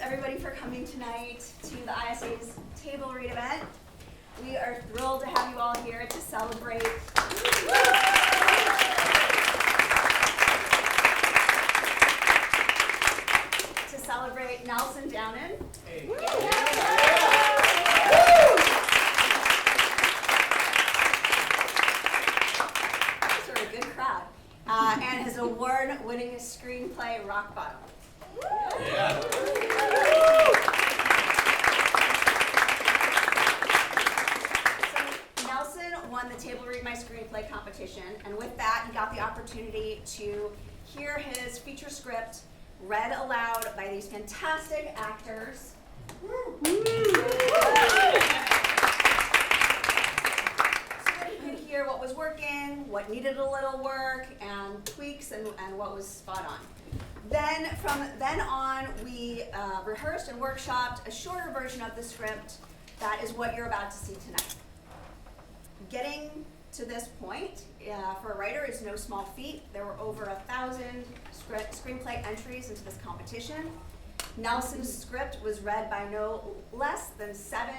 everybody for coming tonight to the ISA's Table Read event. We are thrilled to have you all here to celebrate Nelson Downend. Hey. Those are a good crowd. And his award-winning screenplay, Rock Bottom. Yeah. So Nelson won the Table Read My Screenplay competition, and with that, he got the opportunity to hear his feature script read aloud by these fantastic actors. So that he could hear what was working, what needed a little work, and tweaks, and what was spot on. Then, from then on, we rehearsed and workshopped a shorter version of the script. That is what you're about to see tonight. Getting to this point, for a writer, is no small feat. There were over 1,000 screenplay entries into this competition. Nelson's script was read by no less than 7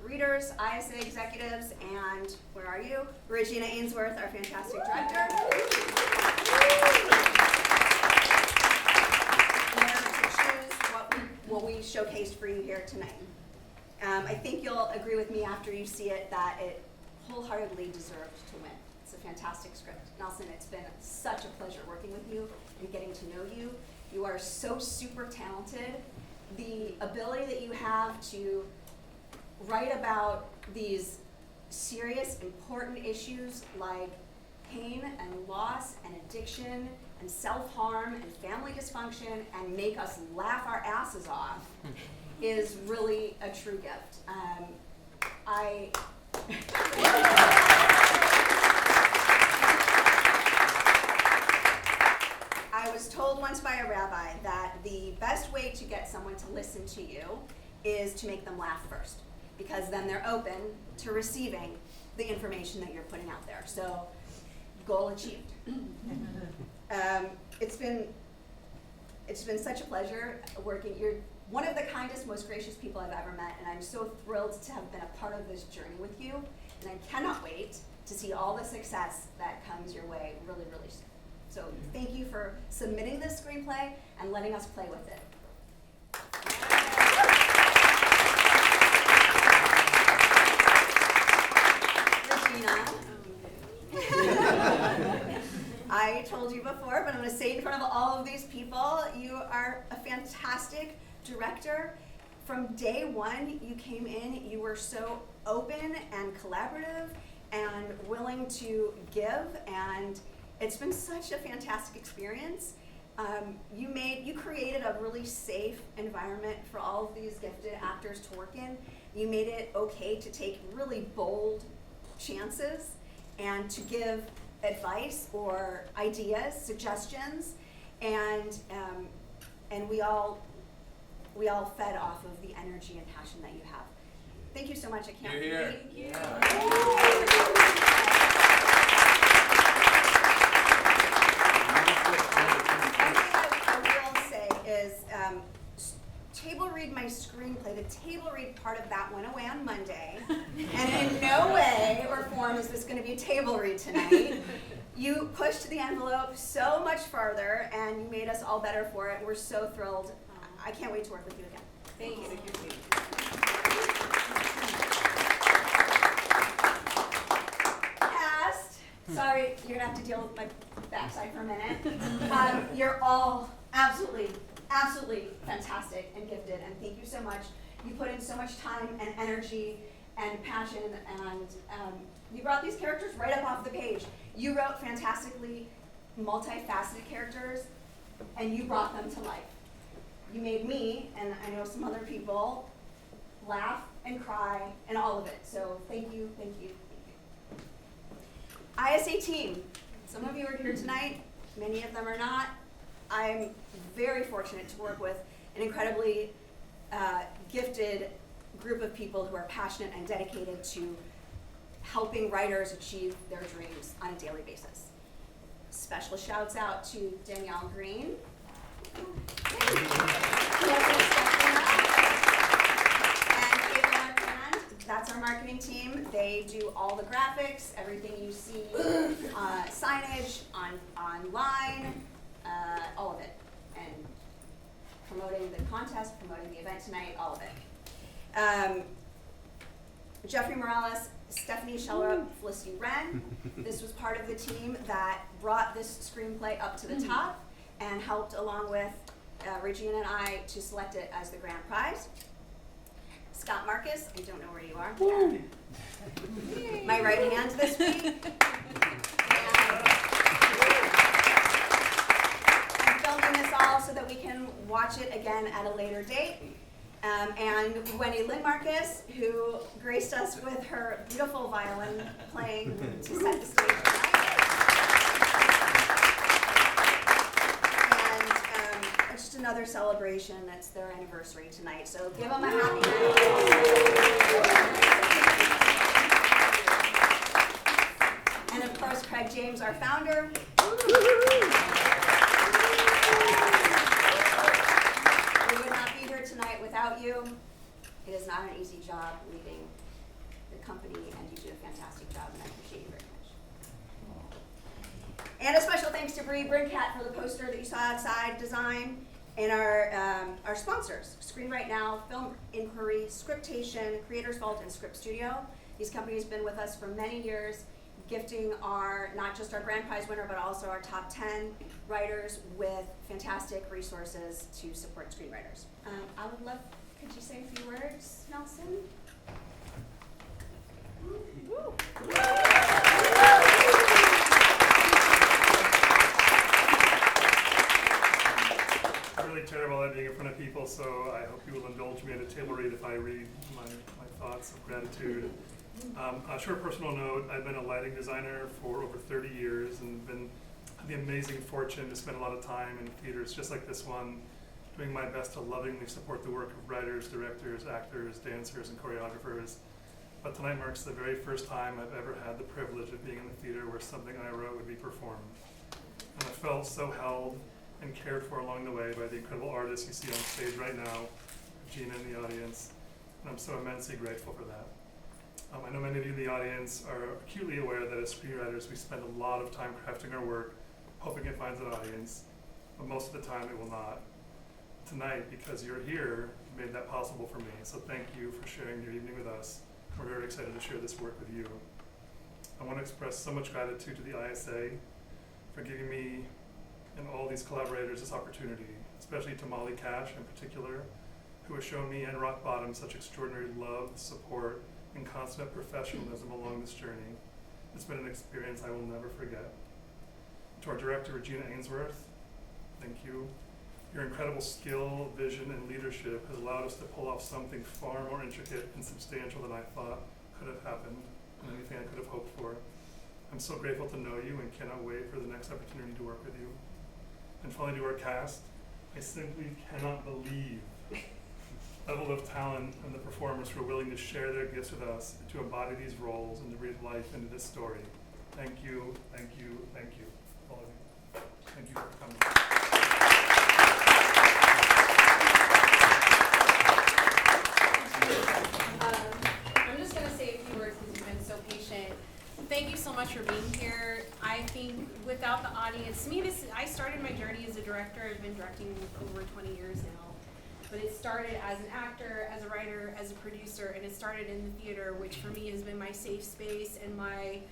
readers, ISA executives, and, where are you? Regina, our fantastic director. What we showcased for you here tonight. I think you'll agree with me after you see it that it wholeheartedly deserved to win. It's a fantastic script. Nelson, it's been such a pleasure working with you and getting to know you. You are so super talented. The ability that you have to write about these serious, important issues like pain and loss and addiction and self-harm and family dysfunction and make us laugh our asses off is really a true gift. I was told once by a rabbi that the best way to get someone to listen to you is to make them laugh first, because then they're open to receiving the information that you're putting out there. So, goal achieved. It's been such a pleasure working. You're one of the kindest, most gracious people I've ever met, and I'm so thrilled to have been a part of this journey with you, and I cannot wait to see all the success that comes your way really, really soon. So thank you for submitting this screenplay and letting us play with it. Regina. I told you before, but I'm going to say it in front of all of these people, you are a fantastic director. From day one you came in, you were so open and collaborative and willing to give, and it's been such a fantastic experience. You created a really safe environment for all of these gifted actors to work in. You made it okay to take really bold chances and to give advice or ideas, suggestions, and we all fed off of the energy and passion that you have. Thank you so much. I can't wait. Thank you. One thing I will say is Table Read My Screenplay, the table read part of that went away on Monday, and in no way or form is this going to be a table read tonight. You pushed the envelope so much farther, and you made us all better for it. We're so thrilled. I can't wait to work with you again. Thank you. Cast. Sorry, you're going to have to deal with my backside for a minute. You're all absolutely fantastic and gifted, and thank you so much. You put in so much time and energy and passion, and you brought these characters right up off the page. You wrote fantastically multifaceted characters, and you brought them to life. You made me, and I know some other people, laugh and cry and all of it. So thank you. ISA team, some of you are here tonight, many of them are not. I'm very fortunate to work with an incredibly gifted group of people who are passionate and dedicated to helping writers achieve their dreams on a daily basis. Special shouts out to Danielle Green. They do all the graphics, everything you see, signage, online, all of it. And promoting the contest, promoting the event tonight, all of it. Jeffrey Morales, Stephanie Shellerup, Felicity Wren. This was part of the team that brought this screenplay up to the top and helped along with Regina and I to select it as the grand prize. Scott Marcus, I don't know where you are. My right hand this week. I'm filming this all so that we can watch it again at a later date. And Wendy Lynn Marcus, who graced us with her beautiful violin playing to set the stage tonight. And it's just another celebration. It's their anniversary tonight, so give them a happy night. And of course, Craig James, our founder. We would not be here tonight without you. It is not an easy job leading the company, and you do a fantastic job, and I appreciate you very much. And a special thanks to Bree Brincat for the poster that you saw outside design, and our sponsors, Screenwrite Now, Film Inquiry, Scriptation, Creators Vault, and Script Studio. These companies have been with us for many years, gifting not just our grand prize winner, but also our top 10 writers with fantastic resources to support screenwriters. I would love, could you say a few words, Nelson? Woo. I'm really terrible at being in front of people, so I hope you will indulge me at a table read if I read my thoughts of gratitude. A short personal note, I've been a lighting designer for over 30 years and had the amazing fortune to spend a lot of time in theaters just like this one, doing my best to lovingly support the work of writers, directors, actors, dancers, and choreographers. But tonight marks the very first time I've ever had the privilege of being in the theater where something I wrote would be performed. And I felt so held and cared for along the way by the incredible artists you see on stage right now, Regina in the audience, and I'm so immensely grateful for that. I know many of you in the audience are acutely aware that as screenwriters we spend a lot of time crafting our work, hoping it finds an audience, but most of the time it will not. Tonight, because you're here, you made that possible for me, so thank you for sharing your evening with us. We're very excited to share this work with you. I want to express so much gratitude to the ISA for giving me and all these collaborators this opportunity, especially to Molly Cash in particular, who has shown me and Rock Bottom such extraordinary love, support, and consummate professionalism along this journey. It's been an experience I will never forget. To our director, Regina Ainsworth, thank you. Your incredible skill, vision, and leadership has allowed us to pull off something far more intricate and substantial than I thought could have happened and anything I could have hoped for. I'm so grateful to know you and cannot wait for the next opportunity to work with you. And finally, to our cast, I simply cannot believe the level of talent and the performers who are willing to share their gifts with us to embody these roles and to breathe life into this story. Thank you, thank you, thank you, all of you. Thank you for coming. I'm just going to say a few words because you've been so patient. Thank you so much for being here. I think without the audience, to me, I started my journey as a director. I've been directing over 20 years now. But it started as an actor, as a writer, as a producer, and it started in the theater, which for me has been my safe space and my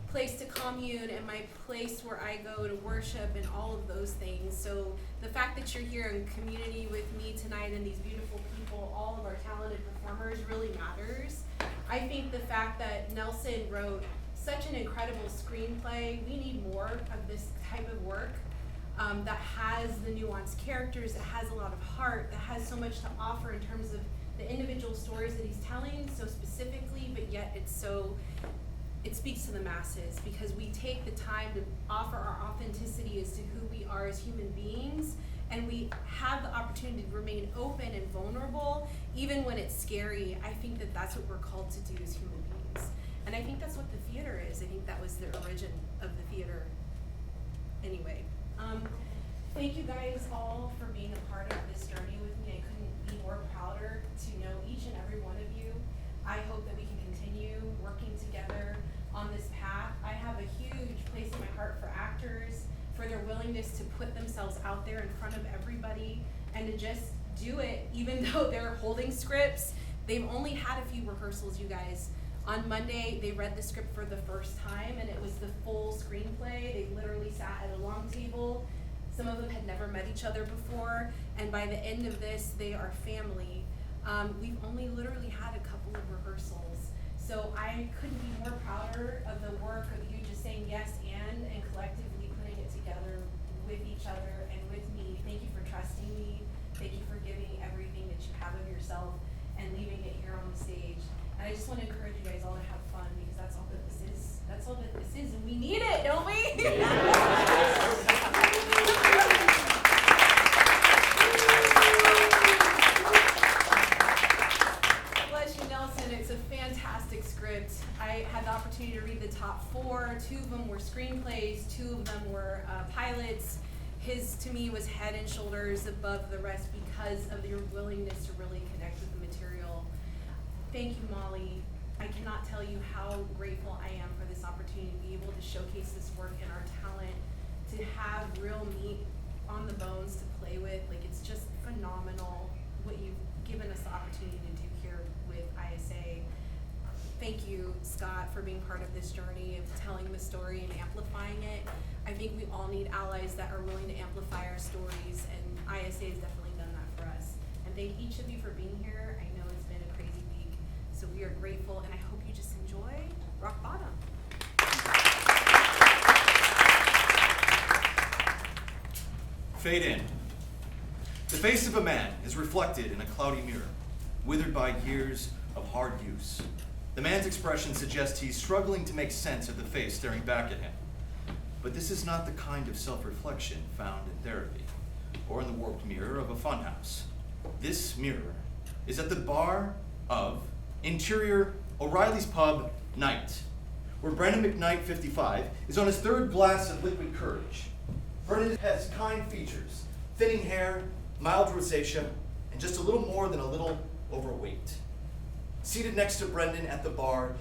place to commune and my place where I go to worship and all of those things. So the fact that you're here in community with me tonight and these beautiful people, all of our talented performers, really matters. I think the fact that Nelson wrote such an incredible screenplay, we need more of this type of work. That has the nuanced characters, that has a lot of heart, that has so much to offer in terms of the individual stories that he's telling so specifically, but yet it speaks to the masses because we take the time to offer our authenticity as to who we are as human beings, and we have the opportunity to remain open and vulnerable even when it's scary. I think that that's what we're called to do as human beings, and I think that's what the theater is. I think that was the origin of the theater anyway. Thank you guys all for being a part of this journey with me. I couldn't be more prouder to know each and every one of you. I hope that we can continue working together willingness to put themselves out there in front of everybody and to just do it, even though they're holding scripts. They've only had a few rehearsals, you guys. On Monday, they read the script for the first time, and it was the full screenplay. They literally sat at a long table. Some of them had never met each other before, and by the end of this, they are family. We've only literally had a couple of rehearsals, so I couldn't be more prouder of the work of you just saying yes and collectively putting it together with each other and with me. Thank you for trusting me. Thank you for giving everything that you have of yourself and leaving it here on the stage. And I just want to encourage you guys all to have fun, because that's all that this is. That's all that this is, and we need it, don't we? Bless you, Nelson. It's a fantastic script. I had the opportunity to read the top 4. 2 of them were screenplays. 2 of them were pilots. His, to me, was head and shoulders above the rest because of your willingness to really connect with the material. Thank you, Molly. I cannot tell you how grateful I am for this opportunity to be able to showcase this work and our talent, to have real meat on the bones to play with. Like, it's just phenomenal what you've given us the opportunity to do here with ISA. Thank you, Scott, for being part of this journey of telling the story and amplifying it. I think we all need allies that are willing to amplify our stories, and ISA has definitely done that for us. And thank each of you for being here. I know it's been a crazy week, so we are grateful, and I hope you just enjoy Rock Bottom. Fade in. The face of a man is reflected in a cloudy mirror, withered by years of hard use. The man's expression suggests he's struggling to make sense of the face staring back at him. But this is not the kind of self-reflection found in therapy or in the warped mirror of a funhouse. This mirror is at the bar of interior O'Reilly's Pub Night, where Brendan McKnight, 55, is on his 3rd glass of liquid courage. Brendan has kind features, thinning hair, mild rosacea, and just a little more than a little overweight. Seated next to Brendan at the bar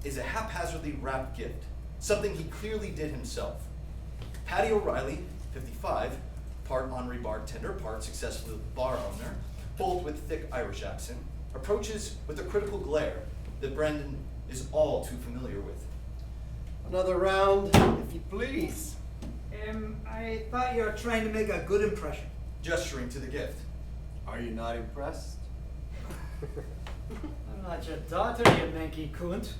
is a haphazardly wrapped gift, something he clearly did himself. Patty O'Reilly, 55, part Henri bartender, part successful bar owner, both with thick Irish accent, approaches with a critical glare that Brendan is all too familiar with. Another round, if you please. I thought you were trying to make a good impression. Gesturing to the gift. Are you not impressed? I'm not your daughter, you manky cunt.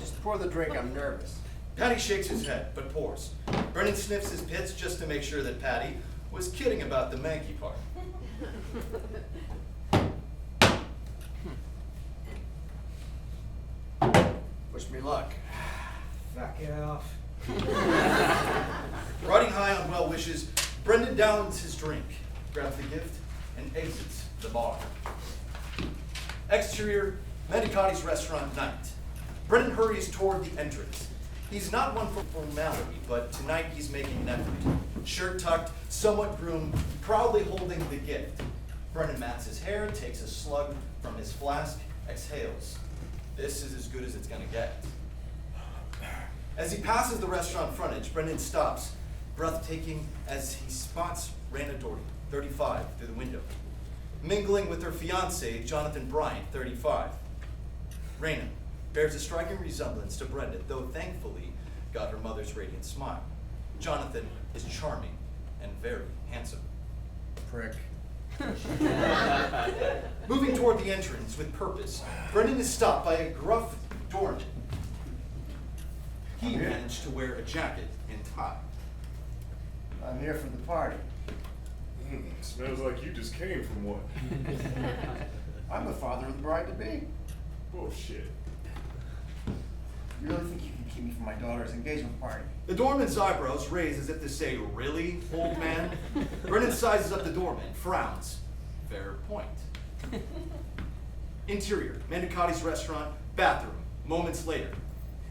Just pour the drink, I'm nervous. Patty shakes his head, but pours. Brendan sniffs his pits just to make sure that Patty was kidding about the manky part. Wish me luck. Fuck it off. Riding high on well wishes, Brendan downs his drink, grabs the gift, and exits the bar. Exterior, Mandicotti's Restaurant Night. Brendan hurries toward the entrance. He's not one for formality, but tonight he's making an effort. Shirt tucked, somewhat groomed, proudly holding the gift. Brendan mats his hair, takes a slug from his flask, exhales. This is as good as it's gonna get. As he passes the restaurant frontage, Brendan stops, breathtaking, as he spots Raina Doherty, 35, through the window, mingling with her fiancé, Jonathan Bryant, 35. Raina bears a striking resemblance to Brendan, though thankfully got her mother's radiant smile. Jonathan is charming and very handsome. Prick. Moving toward the entrance with purpose, Brendan is stopped by a gruff doorman. He managed to wear a jacket and tie. I'm here for the party. Smells like you just came from one. I'm the father of the bride-to-be. Bullshit. You really think you can keep me from my daughter's engagement party? The doorman's eyebrows raise as if to say, "Really, old man?" Brendan sizes up the doorman, frowns. Fair point. Interior, Mandicotti's Restaurant, bathroom, moments later.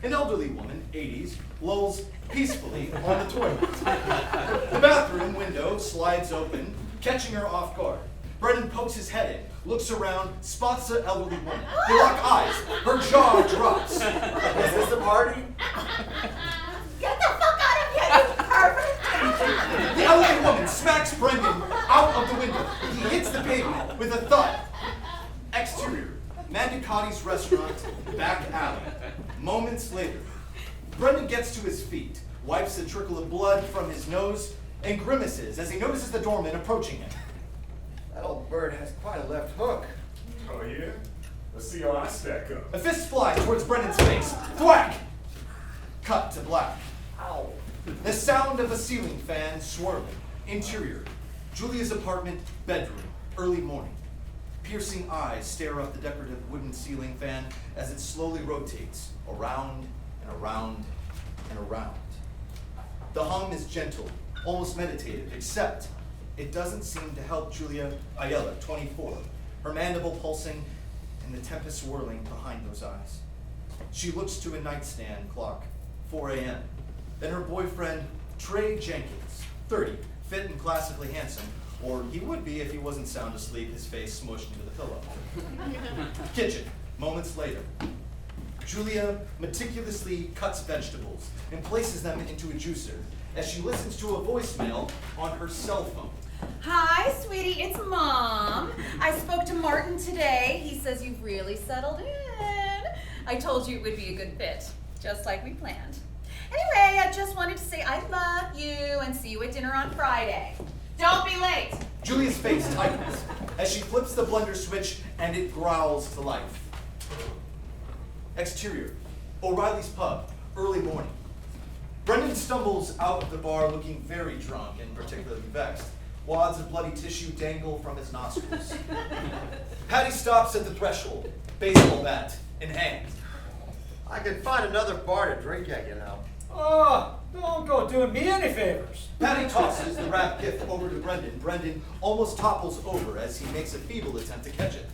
An elderly woman, 80s, lolls peacefully on the toilet. The bathroom window slides open, catching her off guard. Brendan pokes his head in, looks around, spots the elderly woman. They lock eyes. Her jaw drops. Is this the party? Get the fuck out of here, you Perfect. The elderly woman smacks Brendan out of the window. He hits the pavement with a thud. Exterior, Mandicotti's restaurant, back alley. Moments later, Brendan gets to his feet, wipes a trickle of blood from his nose, and grimaces as he notices the doorman approaching him. That old bird has quite a left hook. Oh yeah? Let's see how I stack up. A fist flies towards Brendan's face. Thwack! Cut to black. Ow. The sound of a ceiling fan swirling. Interior, Julia's apartment, bedroom, early morning. Piercing eyes stare up the decorative wooden ceiling fan as it slowly rotates around and around and around. The hum is gentle, almost meditative, except it doesn't seem to help Julia Ayala, 24, her mandible pulsing and the tempest swirling behind those eyes. She looks to a nightstand clock, 4 a.m. Then her boyfriend, Trey Jenkins, 30, fit and classically handsome, or he would be if he wasn't sound asleep, his face smushed into the pillow. Kitchen, moments later. Julia meticulously cuts vegetables and places them into a juicer as she listens to a voicemail on her cell phone. Hi, sweetie, it's Mom. I spoke to Martin today. He says you've really settled in. I told you it would be a good fit, just like we planned. Anyway, I just wanted to say I love you and see you at dinner on Friday. Don't be late. Julia's face tightens as she flips the blender switch and it growls to life. Exterior, O'Reilly's pub, early morning. Brendan stumbles out of the bar looking very drunk and particularly vexed. Wads of bloody tissue dangle from his nostrils. Patty stops at the threshold, baseball bat in hand. I could find another bar to drink at, you know. Oh, don't go doing me any favors. Patty tosses the wrapped gift over to Brendan. Brendan almost topples over as he makes a feeble attempt to catch it.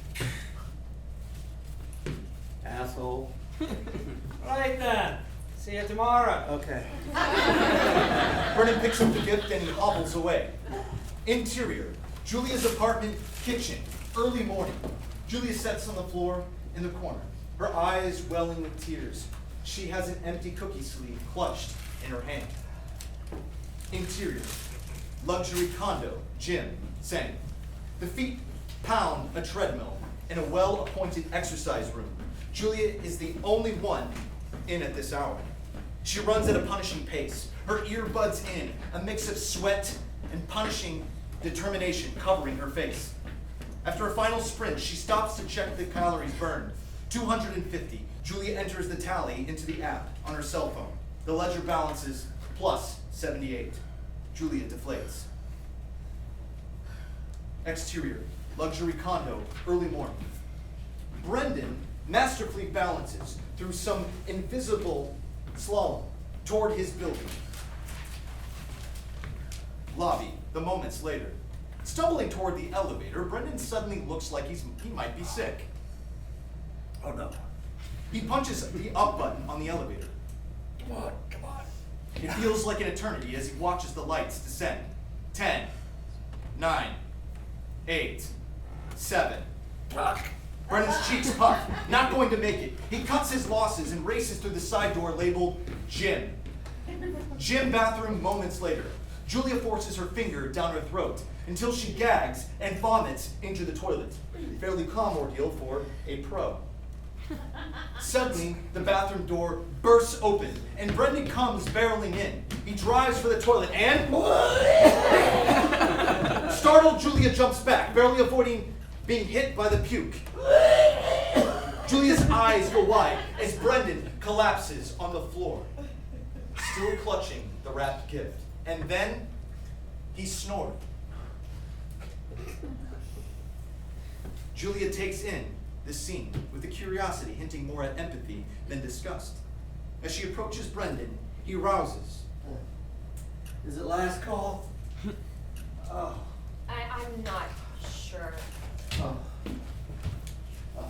Asshole. Right then. See you tomorrow. Okay. Brendan picks up the gift and he hobbles away. Interior, Julia's apartment, kitchen, early morning. Julia sits on the floor in the corner, her eyes welling with tears. She has an empty cookie sleeve clutched in her hand. Interior, luxury condo, gym, same. The feet pound a treadmill in a well-appointed exercise room. Julia is the only one in at this hour. She runs at a punishing pace, her earbuds in, a mix of sweat and punishing determination covering her face. After a final sprint, she stops to check the calories burned. 250. Julia enters the tally into the app on her cell phone. The ledger balances plus 78. Julia deflates. Exterior, luxury condo, early morning. Brendan masterfully balances through some invisible slalom toward his building. Lobby, the moments later. Stumbling toward the elevator, Brendan suddenly looks like he might be sick. Oh no. He punches the up button on the elevator. Come on, come on. It feels like an eternity as he watches the lights descend. 10, 9, 8, 7. Brendan's cheeks puff, not going to make it. He cuts his losses and races through the side door labeled Gym. Gym bathroom moments later. Julia forces her finger down her throat until she gags and vomits into the toilet. A fairly calm ordeal for a pro. Suddenly, the bathroom door bursts open and Brendan comes barreling in. He drives for the toilet and... Startled, Julia jumps back, barely avoiding being hit by the puke. Julia's eyes go wide as Brendan collapses on the floor, still clutching the wrapped gift. And then he snored. Julia takes in this scene with a curiosity hinting more at empathy than disgust. As she approaches Brendan, he rouses. Is it last call? Oh. I'm not sure. Oh. Oh.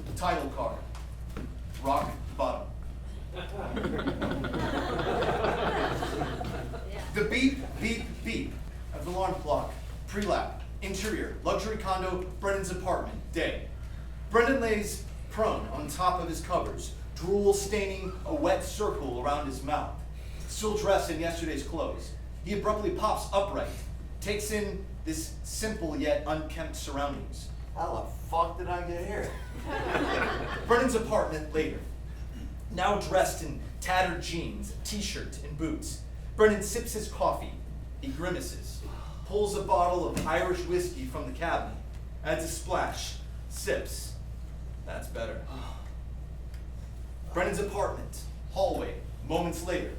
The title card, rock bottom. The beep, beep, beep of the alarm clock, pre-lap, interior, luxury condo, Brendan's apartment, day. Brendan lays prone on top of his covers, drool staining a wet circle around his mouth. Still dressed in yesterday's clothes, he abruptly pops upright, takes in this simple yet unkempt surroundings. How the fuck did I get here? Brennan's apartment later. Now dressed in tattered jeans, t-shirt, and boots, Brennan sips his coffee. He grimaces, pulls a bottle of Irish whiskey from the cabinet, adds a splash, sips. That's better. Brennan's apartment, hallway, moments later.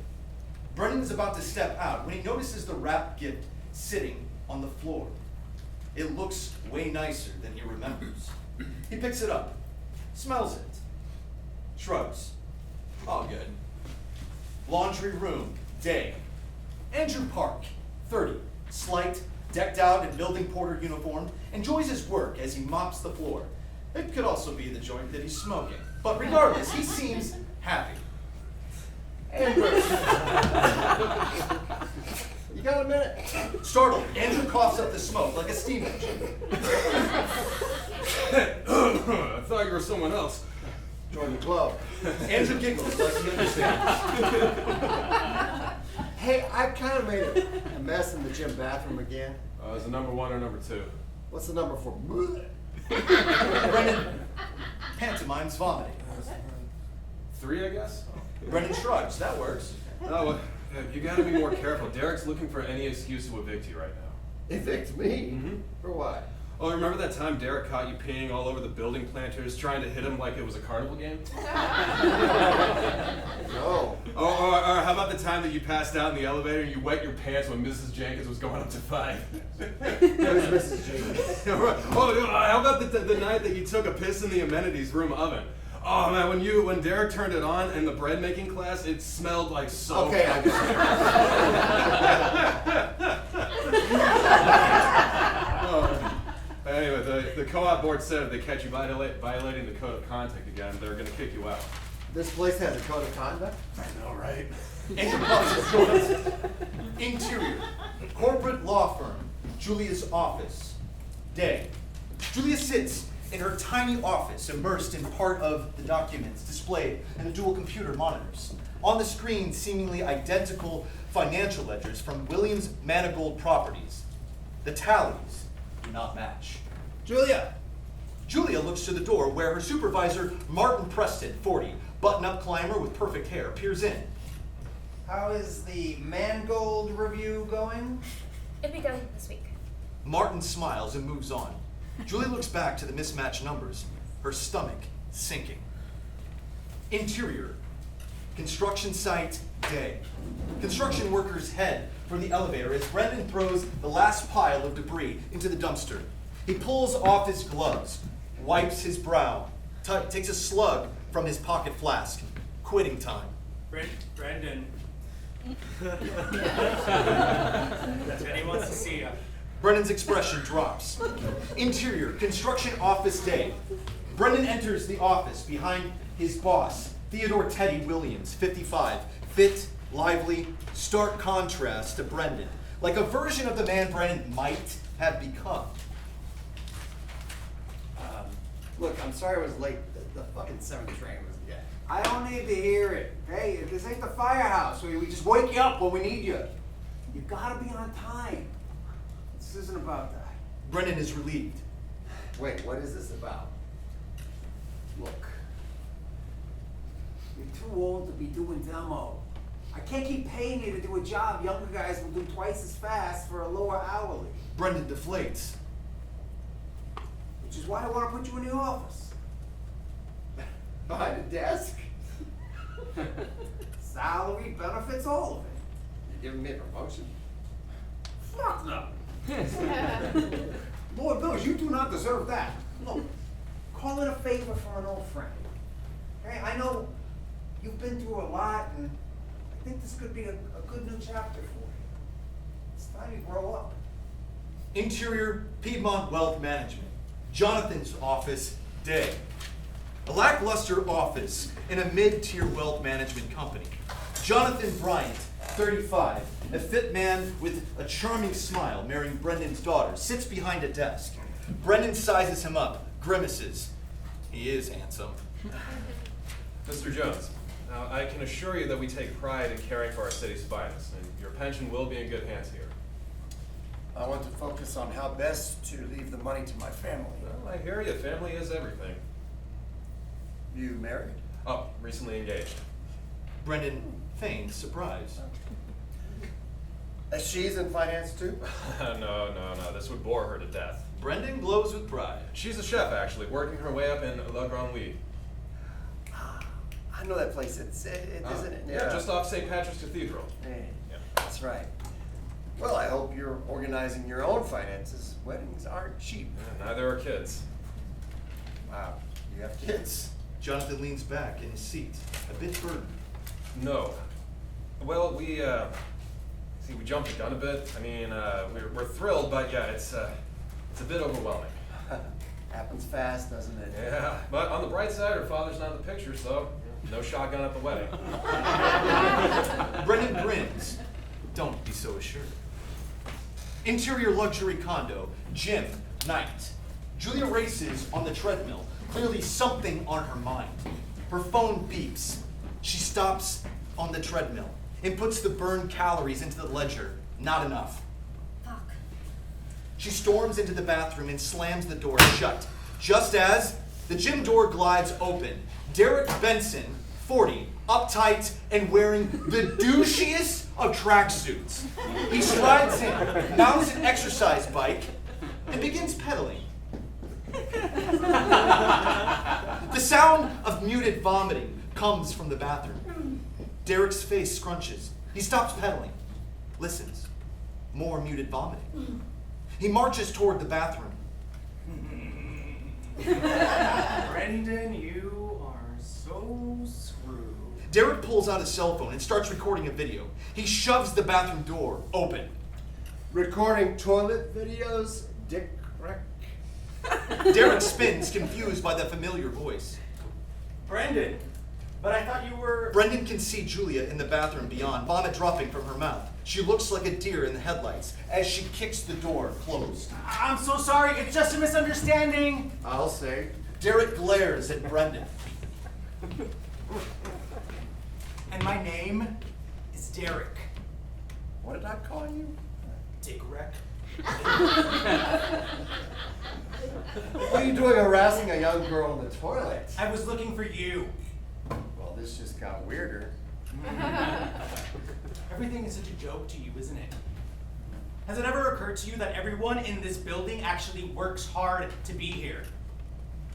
Brennan is about to step out when he notices the wrapped gift sitting on the floor. It looks way nicer than he remembers. He picks it up, smells it, shrugs. All good. Laundry room, day. Andrew Park, 30, slight, decked out in building porter uniform, enjoys his work as he mops the floor. It could also be the joint that he's smoking, but regardless, he seems happy. Andrew! You got a minute? Startled, Andrew coughs up the smoke like a steam engine. I thought you were someone else. Join the club. Andrew giggles like he understands. Hey, I've kind of made a mess in the gym bathroom again. Is it number 1 or number 2? What's the number for? Brennan pantomimes vomiting. 3, I guess? Brennan shrugs, that works. No, you gotta be more careful. Derek's looking for any excuse to evict you right now. Evict me? Mm-hmm. For what? Oh, remember that time Derek caught you peeing all over the building planters, trying to hit him like it was a carnival game? No. Or how about the time that you passed out in the elevator and you wet your pants when Mrs. Jenkins was going up to 5? Who's Mrs. Jenkins? Oh, how about the night that you took a piss in the amenities room oven? Oh man, when Derek turned it on in the bread making class, it smelled like soap. Okay, I got Anyway, the co-op board said if they catch you violating the code of conduct again, they're going to kick you out. This place has a code of conduct? I know, right? Andrew puffs his joints. Interior, corporate law firm, Julia's office. Day. Julia sits in her tiny office, immersed in part of the documents displayed in the dual computer monitors. On the screen, seemingly identical financial ledgers from Williams Manigold Properties. The tallies do not match. Julia! Julia looks to the door where her supervisor, Martin Preston, 40, button-up climber with perfect hair, peers in. How is the Mangold review going? It'll be going this week. Martin smiles and moves on. Julia looks back to the mismatched numbers, her stomach sinking. Interior, construction site, day. Construction workers head for the elevator as Brendan throws the last pile of debris into the dumpster. He pulls off his gloves, wipes his brow, takes a slug from his pocket flask. Quitting time. Brendan. Teddy wants to see you. Brendan's expression drops. Interior, construction office day. Brendan enters the office behind his boss, Theodore Teddy Williams, 55, fit, lively, stark contrast to Brendan, like a version of the man Brendan might have become. Look, I'm sorry I was late. The fucking 7 train was getting. I don't need to hear it. Hey, this ain't the firehouse where we just wake you up when we need you. You gotta be on time. This isn't about that. Brendan is relieved. Wait, what is this about? Look, you're too old to be doing demo. I can't keep paying you to do a job younger guys will do twice as fast for a lower hourly. Brendan deflates. Which is why I want to put you in the office. Behind a desk? Salary, benefits, all of it. You're giving me a promotion? Fuck no. Lord knows you do not deserve that. Look, call it a favor for an old friend. Okay, I know you've been through a lot, and I think this could be a good new chapter for you. It's time you grow up. Interior, Piedmont Wealth Management. Jonathan's office, day. A lackluster office in a mid-tier wealth management company. Jonathan Bryant, 35, a fit man with a charming smile, marrying Brendan's daughter, sits behind a desk. Brendan sizes him up, grimaces. He is handsome. Mr. Jones, now I can assure you that we take pride in caring for our city's finest, and your pension will be in good hands here. I want to focus on how best to leave the money to my family. Well, I hear you. Family is everything. You married? Oh, recently engaged. Brendan feigns surprise. She's in finance too? No. This would bore her to death. Brendan glows with pride. She's a chef, actually, working her way up in La Grande Wee. I know that place. Isn't it? Yeah, just off St. Patrick's Cathedral. Yeah, Yeah. that's right. Well, I hope you're organizing your own finances. Weddings aren't cheap. Yeah, neither are kids. Wow, you have kids? Jonathan leans back in his seat, a bit burdened. No. Well, we jumped the gun a bit. I mean, we're thrilled, but yeah, it's a bit overwhelming. Happens fast, doesn't it? Yeah, but on the bright side, her father's not in the picture, so no shotgun at the wedding. Brendan grins. Don't be so assured. Interior luxury condo, gym, night. Julia races on the treadmill, clearly something on her mind. Her phone beeps. She stops on the treadmill and puts the burned calories into the ledger. Not enough. Fuck. She storms into the bathroom and slams the door shut. Just as the gym door glides open, Derek Benson, 40, uptight and wearing the douchiest of tracksuits. He strides in, mounts an exercise bike, and begins pedaling. The sound of muted vomiting comes from the bathroom. Derek's face scrunches. He stops pedaling, listens. More muted vomiting. He marches toward the bathroom. Brendan, you are so screwed. Derek pulls out his cell phone and starts recording a video. He shoves the bathroom door open. Recording toilet videos, dick wreck. Derek spins, confused by the familiar voice. Brendan, but I thought you were... Brendan can see Julia in the bathroom beyond, vomit dropping from her mouth. She looks like a deer in the headlights as she kicks the door closed. I'm so sorry, it's just a misunderstanding. I'll say. Derek glares at Brendan. And my name is Derek. What did I call you? Dick wreck. What are you doing harassing a young girl in the toilet? I was looking for you. Well, this just got weirder. Everything is such a joke to you, isn't it? Has it ever occurred to you that everyone in this building actually works hard to be here?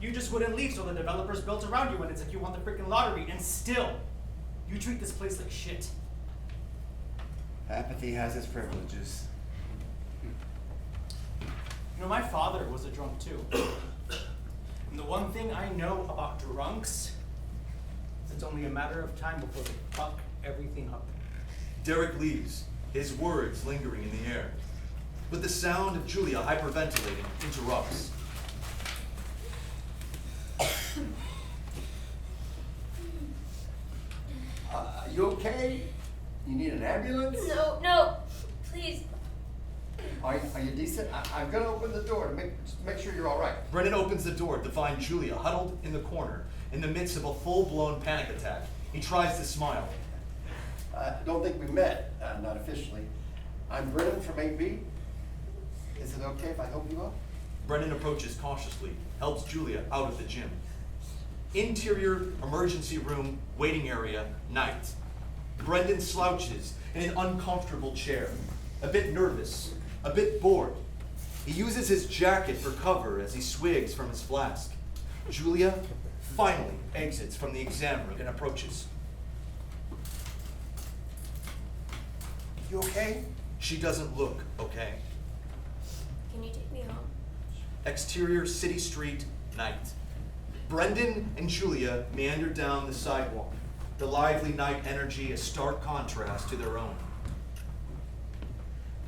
You just wouldn't leave, so the developers built around you, and it's like you won the freaking lottery, and still, you treat this place like shit. Apathy has its privileges. You know, my father was a drunk too. And the one thing I know about drunks is it's only a matter of time before they fuck everything up. Derek leaves, his words lingering in the air. But the sound of Julia hyperventilating interrupts. You okay? You need an ambulance? No, please. Are you decent? I'm gonna open the door to make sure you're all right. Brendan opens the door to find Julia huddled in the corner in the midst of a full-blown panic attack. He tries to smile. I don't think we met, not officially. I'm Brendan from 8B. Is it okay if I help you up? Brendan approaches cautiously, helps Julia out of the gym. Interior emergency room, waiting area, night. Brendan slouches in an uncomfortable chair, a bit nervous, a bit bored. He uses his jacket for cover as he swigs from his flask. Julia finally exits from the exam room and approaches. You okay? She doesn't look okay. Can you take me home? Exterior city street, night. Brendan and Julia meander down the sidewalk, the lively night energy a stark contrast to their own.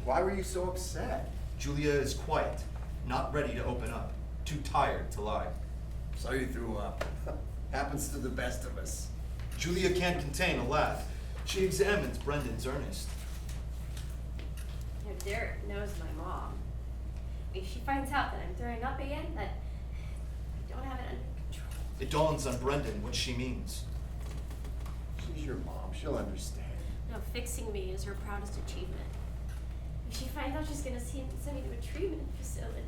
Why were you so upset? Julia is quiet, not ready to open up, too tired to lie. So you threw up. Happens to the best of us. Julia can't contain a laugh. She examines Brendan's earnest. You know, Derek knows my mom. If she finds out that I'm throwing up again, that I don't have it under control. It dawns on Brendan what she means. She's your mom. She'll understand. No, fixing me is her proudest achievement. If she finds out, she's gonna send me to a treatment facility.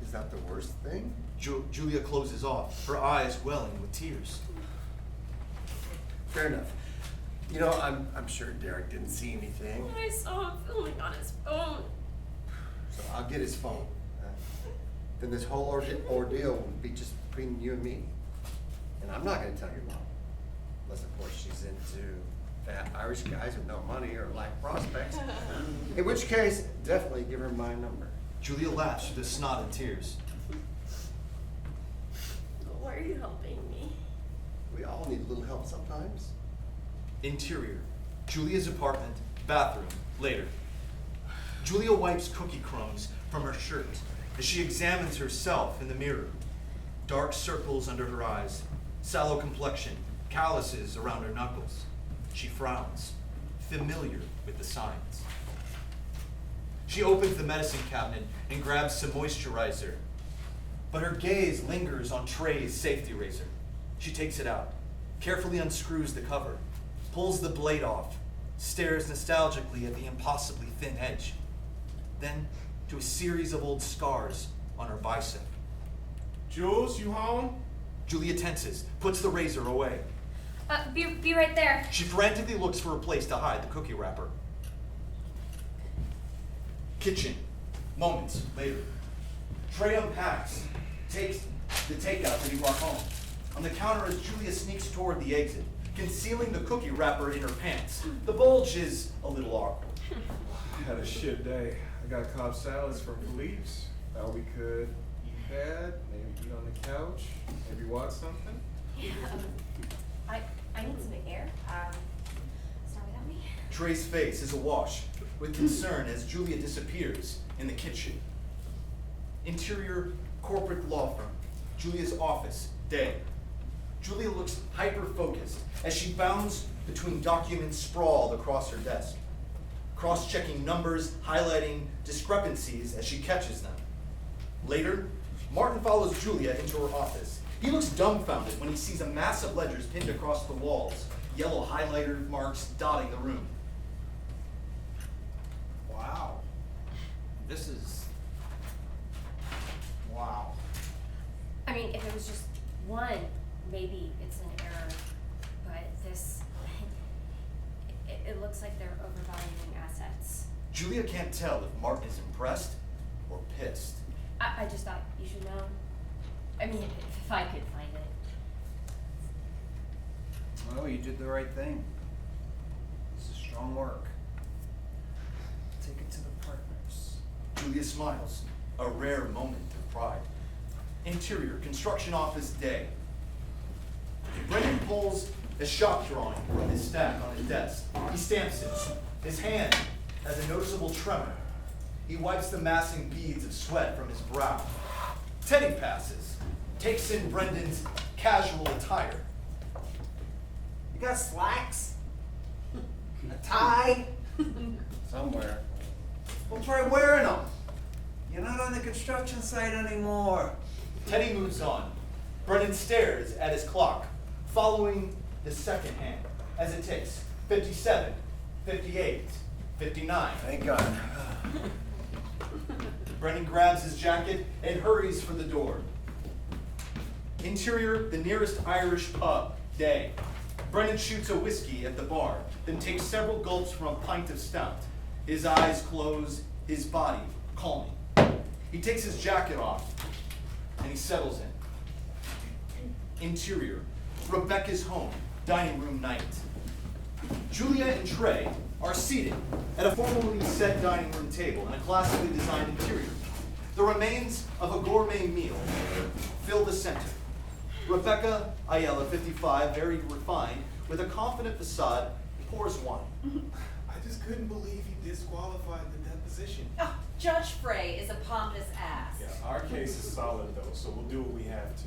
Is that the worst thing? Julia closes off, her eyes welling with tears. Fair enough. You know, I'm sure Derek didn't see anything. I saw him filming on his phone. So I'll get his phone. Then this whole ordeal will be just between you and me. And I'm not gonna tell your mom. Unless, of course, she's into fat Irish guys with no money or lack prospects. In which case, definitely give her my number. Julia laughs through the snot and tears. Why are you helping me? We all need a little help sometimes. Interior, Julia's apartment, bathroom, later. Julia wipes cookie crumbs from her shirt as she examines herself in the mirror. Dark circles under her eyes, sallow complexion, calluses around her knuckles. She frowns, familiar with the signs. She opens the medicine cabinet and grabs some moisturizer, but her gaze lingers on Trey's safety razor. She takes it out, carefully unscrews the cover, pulls the blade off, stares nostalgically at the impossibly thin edge, then to a series of old scars on her bicep. Jules, you home? Julia tenses, puts the razor away. Be right there. She frantically looks for a place to hide the cookie wrapper. Kitchen, moments later. Trey unpacks, takes the takeout that he brought home. On the counter as Julia sneaks toward the exit, concealing the cookie wrapper in her pants. The bulge is a little awkward. I had a shit day. I got Cobb salads from Philippe's. Thought we could eat bad, maybe eat on the couch, maybe watch something. Yeah, I need some air. Start without me. Trey's face is awash with concern as Julia disappears in the kitchen. Interior, corporate law firm. Julia's office, day. Julia looks hyper-focused as she bounds between documents sprawled across her desk, cross-checking numbers, highlighting discrepancies as she catches them. Later, Martin follows Julia into her office. He looks dumbfounded when he sees a mass of ledgers pinned across the walls, yellow highlighter marks dotting the room. Wow. This is, wow. I mean, if it was just one, maybe it's an error. But this, it looks like they're overvaluing assets. Julia can't tell if Martin is impressed or pissed. I just thought you should know. I mean, if I could find it. Well, you did the right thing. This is strong work. Take it to the partners. Julia smiles, a rare moment of pride. Interior, construction office, day. Brendan pulls a shop drawing from his stack on his desk. He stamps it. His hand has a noticeable tremor. He wipes the massing beads of sweat from his brow. Teddy passes, takes in Brendan's casual attire. You got slacks? A tie? Somewhere. Well, try wearing them. You're not on the construction site anymore. Teddy moves on. Brendan stares at his clock, following the second hand as it ticks. 57, 58, 59. Thank God. Brendan grabs his jacket and hurries for the door. Interior, the nearest Irish pub, day. Brendan shoots a whiskey at the bar, then takes several gulps from a pint of stout. His eyes close, his body calming. He takes his jacket off, and he settles in. Interior, Rebecca's home, dining room night. Julia and Trey are seated at a formally set dining room table in a classically designed interior. The remains of a gourmet meal fill the center. Rebecca Ayala, 55, very refined, with a confident facade, pours wine. I just couldn't believe you disqualified the deposition. Oh, Judge Frey is a pompous ass. Yeah, our case is solid though, so we'll do what we have to.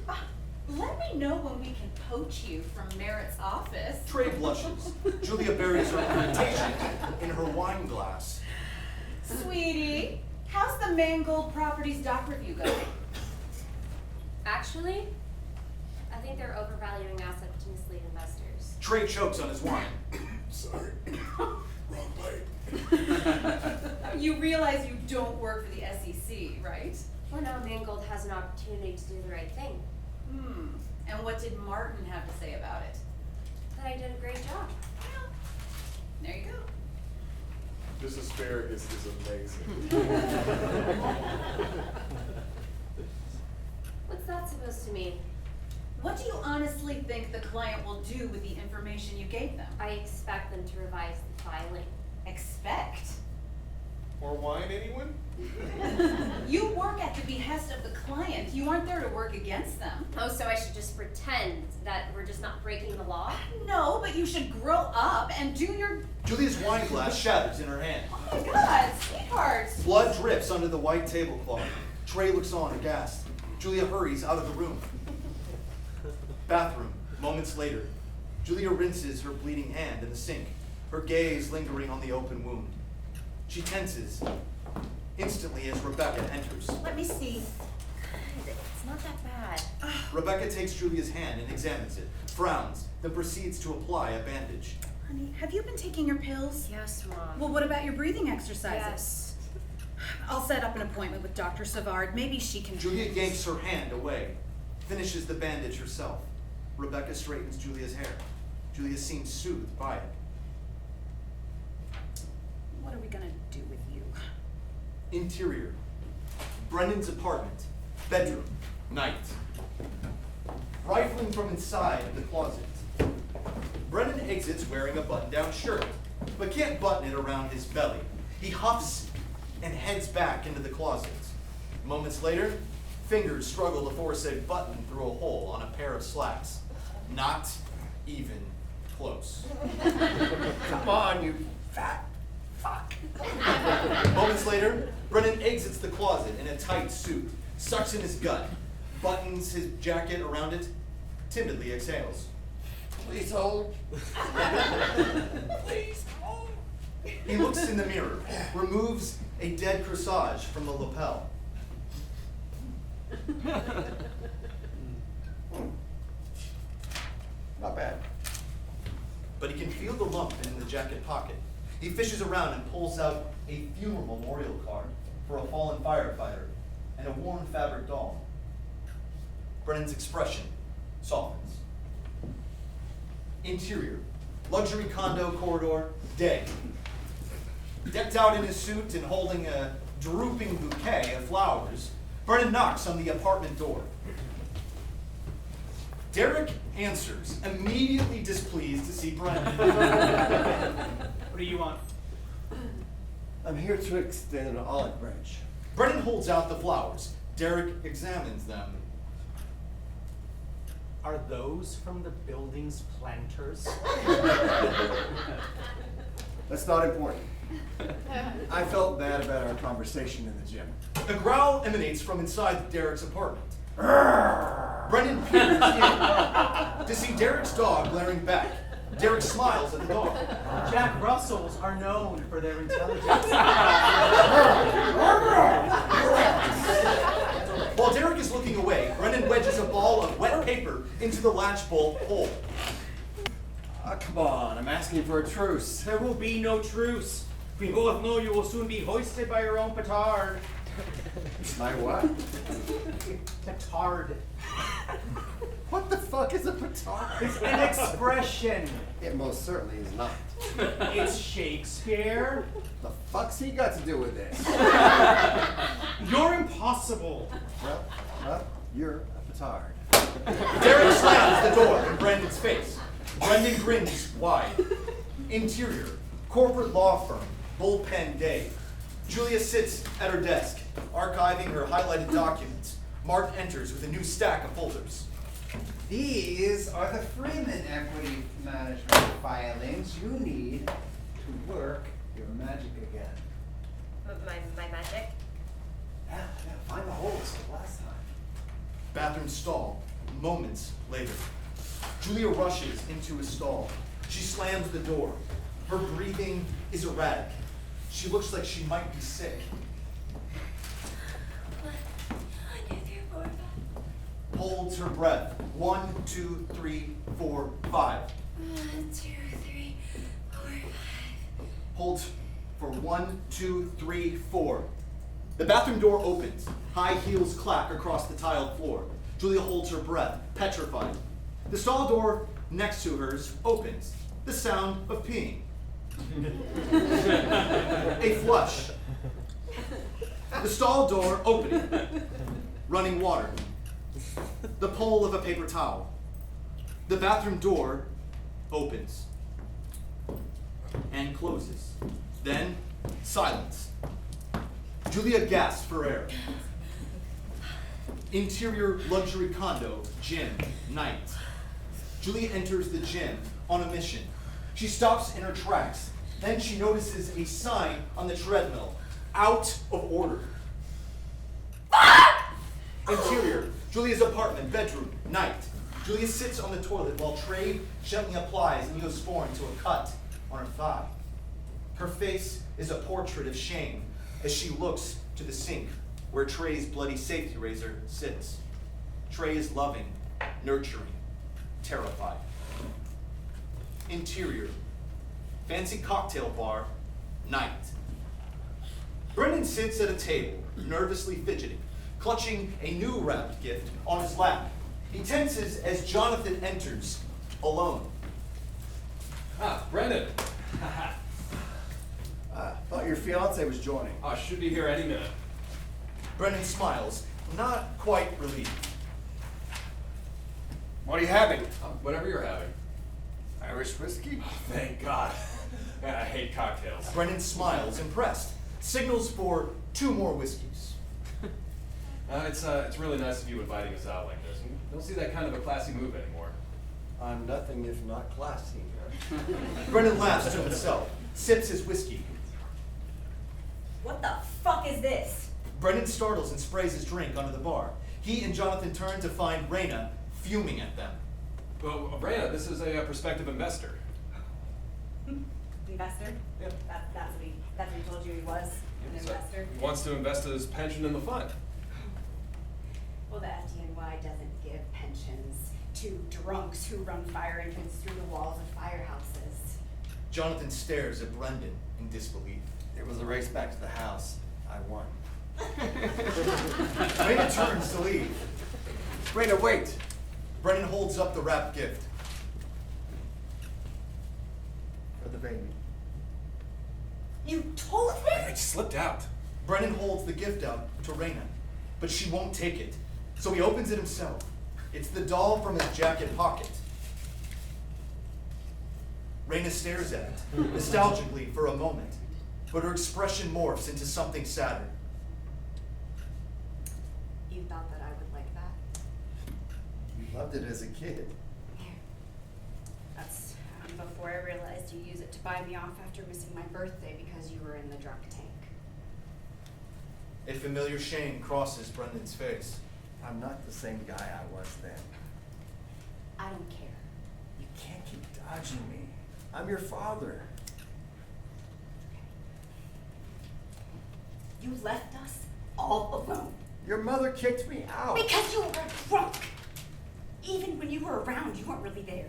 Let me know when we can poach you from Merritt's office. Trey blushes. Julia buries her irritation in her wine glass. Sweetie, how's the Mangold Properties doc review going? Actually, I think they're overvaluing assets to mislead investors. Trey chokes on his wine. Sorry. Wrong bite. You realize you don't work for the SEC, right? Well, now Mangold has an opportunity to do the right thing. And what did Martin have to say about it? That I did a great job. Well, there you go. This asparagus is amazing. What's that supposed to mean? What do you honestly think the client will do with the information you gave them? I expect them to revise the filing. Expect? More wine, anyone? You work at the behest of the client. You aren't there to work against them. Oh, so I should just pretend that we're just not breaking the law? No, but you should grow up and do your... Julia's wine glass shatters in her hand. Oh my God, sweetheart. Blood drips under the white tablecloth. Trey looks on, aghast. Julia hurries out of the room. Bathroom, moments later. Julia rinses her bleeding hand in the sink, her gaze lingering on the open wound. She tenses instantly as Rebecca enters. Let me see. Good, it's not that bad. Rebecca takes Julia's hand and examines it, frowns, then proceeds to apply a bandage. Honey, have you been taking your pills? Yes, Mom. Well, what about your breathing exercises? Yes. I'll set up an appointment with Dr. Savard. Maybe she can... Julia yanks her hand away, finishes the bandage herself. Rebecca straightens Julia's hair. Julia seems soothed by it. What are we gonna do with you? Interior. Brendan's apartment. Bedroom. Night. Rifling from inside the closet. Brendan exits wearing a button-down shirt, but can't button it around his belly. He huffs and heads back into the closet. Moments later, fingers struggle to force a button through a hole on a pair of slacks. Not even close. Come on, you fat fuck. Moments later, Brendan exits the closet in a tight suit, sucks in his gut, buttons his jacket around it, timidly exhales. Please hold. Please hold. He looks in the mirror, removes a dead corsage from the lapel. Not bad. But he can feel the lump in the jacket pocket. He fishes around and pulls out a funeral memorial card for a fallen firefighter and a worn fabric doll. Brennan's expression softens. Interior, luxury condo corridor, day. Decked out in his suit and holding a drooping bouquet of flowers, Brennan knocks on the apartment door. Derek answers, immediately displeased to see Brennan. What do you want? I'm here to extend an olive branch. Brennan holds out the flowers. Derek examines them. Are those from the building's planters? That's not important. I felt bad about our conversation in the gym. A growl emanates from inside Derek's apartment. Brennan peers in to see Derek's dog glaring back. Derek smiles at the dog. Jack Russells are known for their intelligence. While Derek is looking away, Brennan wedges a ball of wet paper into the latch bolt hole. Come on, I'm asking for a truce. There will be no truce. We both know you will soon be hoisted by your own petard. My what? Petard. What the fuck is a petard? It's an expression. It most certainly is not. It's Shakespeare. The fuck's he got to do with this? You're impossible. Well, you're a petard. Derek slams the door in Brendan's face. Brendan grins wide. Interior, corporate law firm, bullpen day. Julia sits at her desk, archiving her highlighted documents. Mark enters with a new stack of folders. These are the Freeman Equity Management filings you need to work your magic again. My magic? Yeah, find the holes like last time. Bathroom stall, moments later. Julia rushes into a stall. She slams the door. Her breathing is erratic. She looks like she might be sick. holds her breath. 1, 2, 3, 4, 5. 1, 2, 3, 4, 5. Holds for 1, 2, 3, 4. The bathroom door opens. High heels clack across the tiled floor. Julia holds her breath, petrified. The stall door next to hers opens. The sound of peeing. A flush. The stall door opening. Running water. The pull of a paper towel. The bathroom door opens and closes. Then silence. Julia gasps for air. Interior luxury condo, gym, night. Julia enters the gym on a mission. She stops in her tracks. Then she notices a sign on the treadmill. Out of order. Interior, Julia's apartment, bedroom, night. Julia sits on the toilet while Trey gently applies Neosporin to a cut on her thigh. Her face is a portrait of shame as she looks to the sink where Trey's bloody safety razor sits. Trey is loving, nurturing, terrified. Interior, fancy cocktail bar, night. Brendan sits at a table, nervously fidgeting, clutching a new wrapped gift on his lap. He tenses as Jonathan enters, alone. Ah, Brendan. Thought your fiance was joining. Oh, should be here any minute. Brendan smiles, not quite relieved. What are you having? Whatever you're having. Irish whiskey? Thank God. Man, I hate cocktails. Brendan smiles, impressed, signals for 2 more whiskeys. It's really nice of you inviting us out like this. You don't see that kind of a classy move anymore. I'm nothing if not classy. Brendan laughs to himself, sips his whiskey. What the fuck is this? Brendan startles and sprays his drink onto the bar. He and Jonathan turn to find Raina fuming at them. Well, Brandon, this is a prospective investor. Investor? Yeah. That's what he told you he was, an So investor? he wants to invest his pension in the fund. Well, the FDNY doesn't give pensions to drunks who run fire engines through the walls of firehouses. Jonathan stares at Brendan in disbelief. It was a race back to the house. I won. Raina turns to leave. Raina, wait! Brendan holds up the wrapped gift. For the baby. You told me? It slipped out. Brendan holds the gift out to Raina, but she won't take it. So he opens it himself. It's the doll from his jacket pocket. Raina stares at it, nostalgically for a moment, but her expression morphs into something sadder. You thought that I would like that? You loved it as a kid. That's before I realized you use it to buy me off after missing my birthday because you were in the drunk tank. A familiar shame crosses Brendan's face. I'm not the same guy I was then. I don't care. You can't keep dodging me. I'm your father. You left us all alone. Your mother kicked me out. Because you were drunk. Even when you were around, you weren't really there.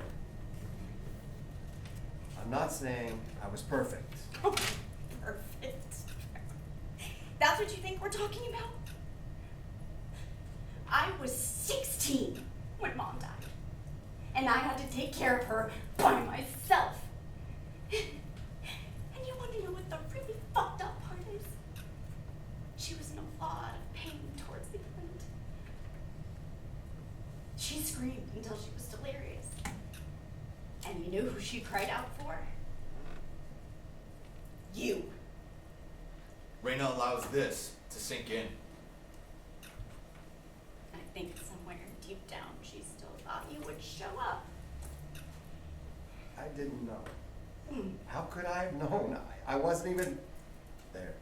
I'm not saying I was perfect. Perfect. That's what you think we're talking about? I was 16 when Mom died. And I had to take care of her by myself. And you want to know what the really fucked up part is? She was in a lot of pain towards the end. She screamed until she was delirious. And you knew who she cried out for? You. Raina allows this to sink in. I think somewhere deep down she still thought you would show up. I didn't know. How could I have known? I wasn't even there.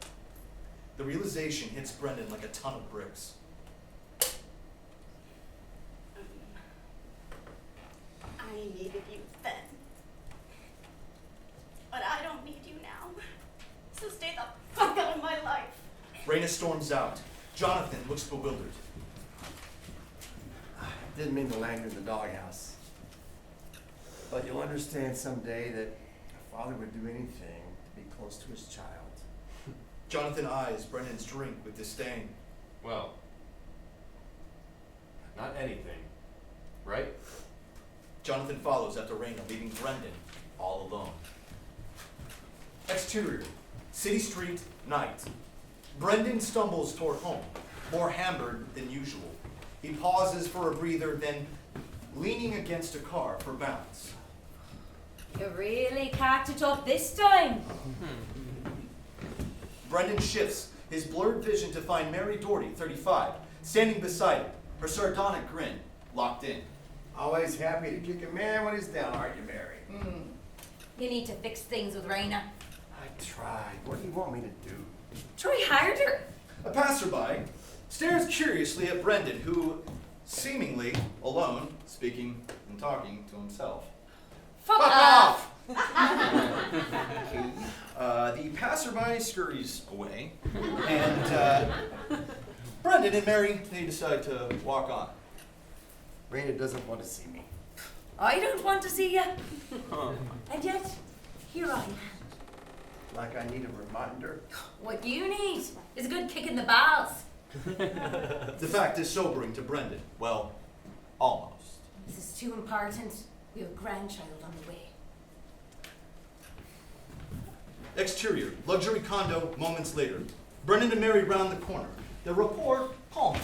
The realization hits Brendan like a ton of bricks. I needed you then. But I don't need you now. So stay the fuck out of my life. Raina storms out. Jonathan looks bewildered. Didn't mean to land you in the doghouse. But you'll understand someday that a father would do anything to be close to his child. Jonathan eyes Brendan's drink with disdain. Well, not anything, right? Jonathan follows after Regina, leaving Brendan all alone. Exterior, city street, night. Brendan stumbles toward home, more hammered than usual. He pauses for a breather, then leaning against a car for balance. You really cocked it up this time. Brendan shifts his blurred vision to find Mary Doherty, 35, standing beside him, her sardonic grin locked in. Always happy to kick a man when he's down, aren't you, Mary? You need to fix things with Regina. I tried. What do you want me to do? Try harder. A passerby stares curiously at Brendan, who, seemingly alone, speaking and talking to himself. Fuck off! The passerby scurries away, and Brendan and Mary, they decide to walk on. Raina doesn't want to see me. I don't want to see you. And yet, here I am. Like I need a reminder. What you need is a good kick in the balls. The fact is sobering to Brendan. Well, almost. This is too important. We have a grandchild on the way. Exterior, luxury condo, moments later. Brendan and Mary round the corner. Their rapport calm.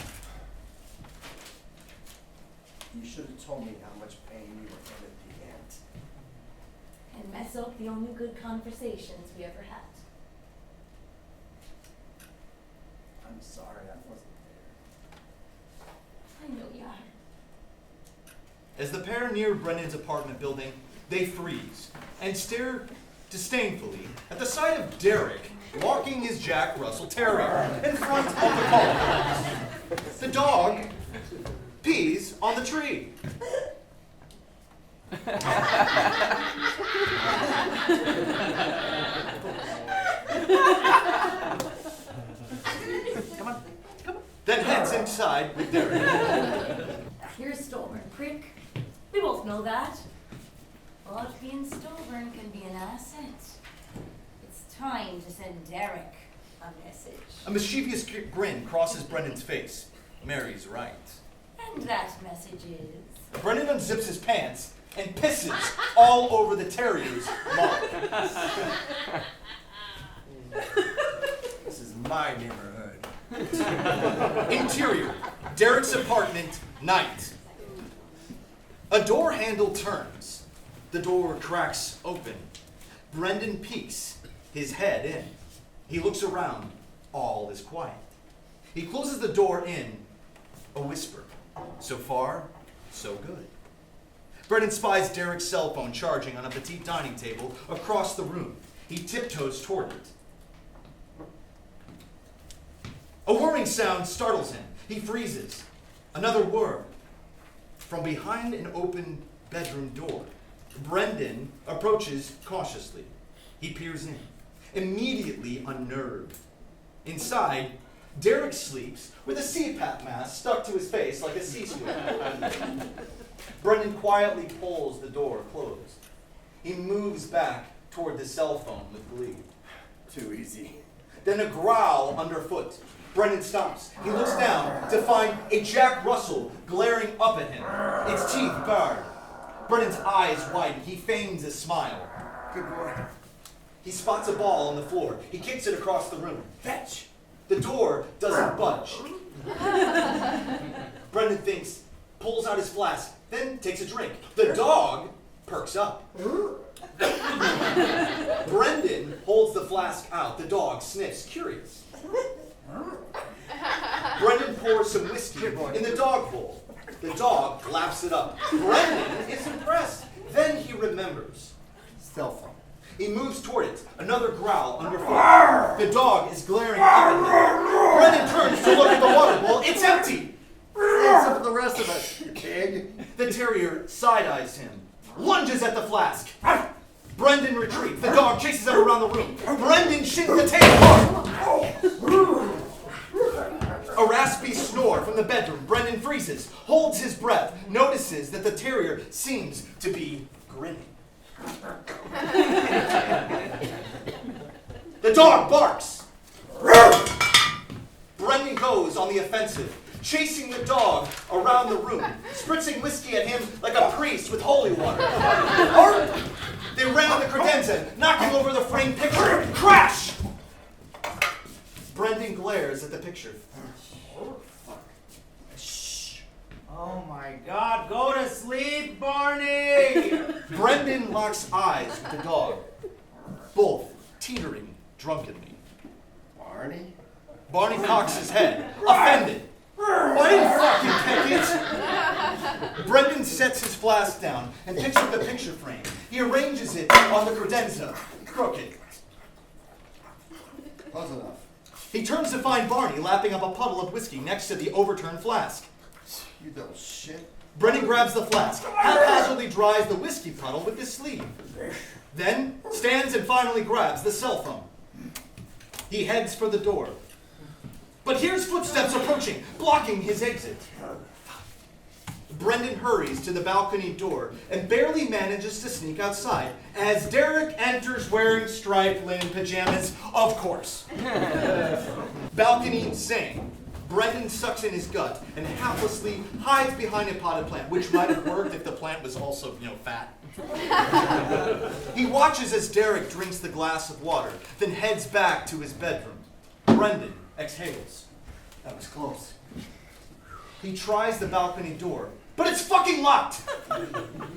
You should have told me how much pain you were in at the end. And mess up the only good conversations we ever had. I'm sorry, I wasn't there. I know you are. As the pair near Brendan's apartment building, they freeze and stare disdainfully at the sight of Derek walking his Jack Russell Terrier in front of the car. The dog pees on the tree. Then heads inside with Derek. You're a stubborn prick. We both know that. But being stubborn can be an asset. It's time to send Derek a message. A mischievous grin crosses Brendan's face. Mary's right. And that message is... Brendan unzips his pants and pisses all over the terrier's mark. This is my neighborhood. Interior, Derek's apartment, night. A door handle turns. The door cracks open. Brendan peeks, his head in. He looks around. All is quiet. He closes the door in. A whisper. So far, so good. Brendan spies Derek's cell phone charging on a petite dining table across the room. He tiptoes toward it. A whirring sound startles him. He freezes. Another whir. From behind an open bedroom door, Brendan approaches cautiously. He peers in, immediately unnerved. Inside, Derek sleeps with a CPAP mask stuck to his face like a C-squid. Brendan quietly pulls the door closed. He moves back toward the cell phone with glee. Too easy. Then a growl underfoot. Brendan stops. He looks down to find a Jack Russell glaring up at him, its teeth bared. Brendan's eyes widen. He feigns a smile. Good boy. He spots a ball on the floor. He kicks it across the room. Fetch! The door doesn't budge. Brendan thinks, pulls out his flask, then takes a drink. The dog perks up. Brendan holds the flask out. The dog sniffs, curious. Brendan pours some whiskey in the dog bowl. The dog laps it up. Brendan is impressed. Then he remembers. Cell phone. He moves toward it. Another growl underfoot. The dog is glaring up at him. Brendan turns to look at the water bowl. It's empty. What's up with the rest of us, you pig? The terrier side-eyes him. Lunges at the flask. Brendan retreats. The dog chases him around the room. Brendan shins the tail hard. A raspy snore from the bedroom. Brendan freezes, holds his breath, notices that the terrier seems to be grinning. The dog barks. Brendan goes on the offensive, chasing the dog around the room, spritzing whiskey at him like a priest with holy water. They ram the credenza, knocking over the framed picture. Crash! Brendan glares at the picture. Shh. Oh my God, go to sleep, Barney! Brendan locks eyes with the dog, both teetering drunkenly. Barney? Barney cocks his head, offended. I didn't fucking pick it. Brendan sets his flask down and picks up the picture frame. He arranges it on the credenza, crooked. Close enough. He turns to find Barney lapping up a puddle of whiskey next to the overturned flask. You little shit. Brendan grabs the flask, haphazardly dries the whiskey puddle with his sleeve. Then stands and finally grabs the cell phone. He heads for the door. But hears footsteps approaching, blocking his exit. Brendan hurries to the balcony door and barely manages to sneak outside as Derek enters wearing striped linen pajamas, of course. Balcony same. Brendan sucks in his gut and haplessly hides behind a potted plant, which might have worked if the plant was also, fat. He watches as Derek drinks the glass of water, then heads back to his bedroom. Brendan exhales. That was close. He tries the balcony door, but it's fucking locked!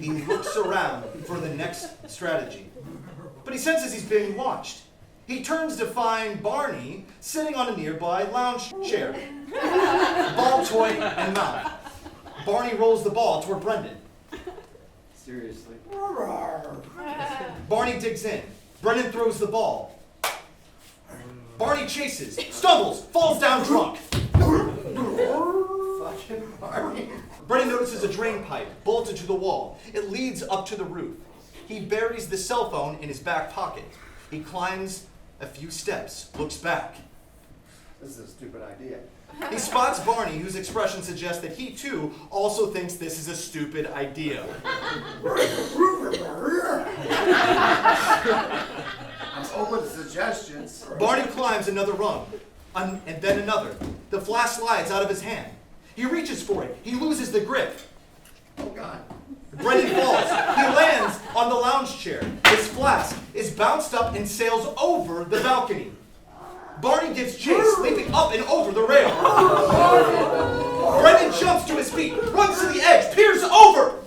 He looks around for the next strategy, but he senses he's being watched. He turns to find Barney sitting on a nearby lounge chair. Ball toy and mouth. Barney rolls the ball toward Brendan. Seriously. Barney digs in. Brendan throws the ball. Barney chases, stumbles, falls down drunk. Fucking Barney. Brendan notices a drain pipe bolted to the wall. It leads up to the roof. He buries the cell phone in his back pocket. He climbs a few steps, looks back. This is a stupid idea. He spots Barney, whose expression suggests that he too also thinks this is a stupid idea. I'm open to suggestions. Barney climbs another rung, and then another. The flask slides out of his hand. He reaches for it. He loses the grip. Oh, God. Brendan falls. He lands on the lounge chair. His flask is bounced up and sails over the balcony. Barney gives chase, leaping up and over the rail. Brendan jumps to his feet, runs to the edge, peers over,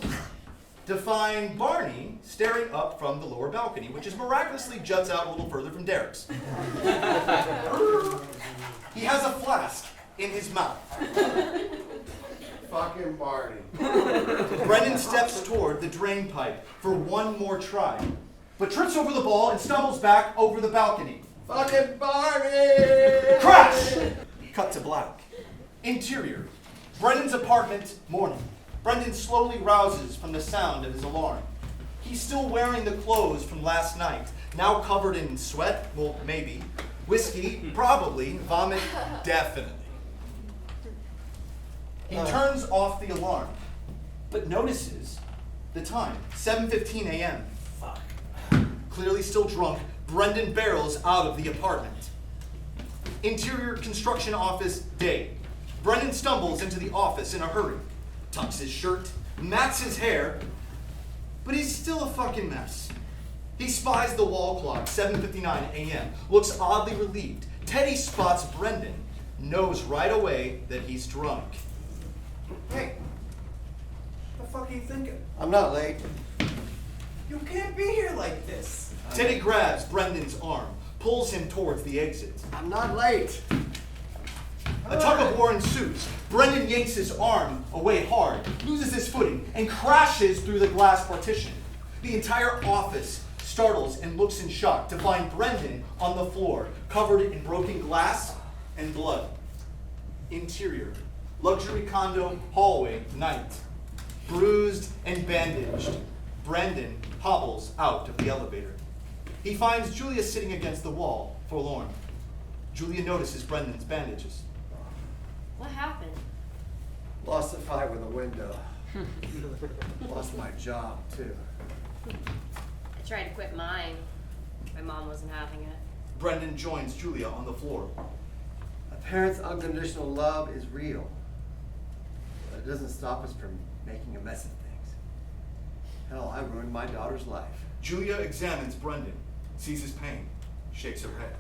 to find Barney staring up from the lower balcony, which is miraculously juts out a little further from Derek's. He has a flask in his mouth. Fucking Barney. Brendan steps toward the drain pipe for one more try, but trips over the ball and stumbles back over the balcony. Fucking Barney! Crash! Cut to black. Interior. Brendan's apartment, morning. Brendan slowly rouses from the sound of his alarm. He's still wearing the clothes from last night, now covered in sweat, well, maybe. Whiskey, probably. Vomit, definitely. He turns off the alarm, but notices the time, 7:15 a.m. Fuck. Clearly still drunk, Brendan barrels out of the apartment. Interior construction office, day. Brendan stumbles into the office in a hurry, tucks his shirt, mats his hair, but he's still a fucking mess. He spies the wall clock, 7:59 a.m., looks oddly relieved. Teddy spots Brendan, knows right away that he's drunk. Hey, what the fuck are you thinking? I'm not late. You can't be here like this. Teddy grabs Brendan's arm, pulls him towards the exit. I'm not late. A tug of war ensues. Brendan yanks his arm away hard, loses his footing, and crashes through the glass partition. The entire office startles and looks in shock to find Brendan on the floor, covered in broken glass and blood. Interior. Luxury condo, hallway, night. Bruised and bandaged, Brendan hobbles out of the elevator. He finds Julia sitting against the wall, forlorn. Julia notices Brendan's bandages. What happened? Lost a fight with a window. Lost my job, too. I tried to quit mine. My mom wasn't having it. Brendan joins Julia on the floor. A parent's unconditional love is real. But it doesn't stop us from making a mess of things. Hell, I ruined my daughter's life. Julia examines Brendan, sees his pain, shakes her head.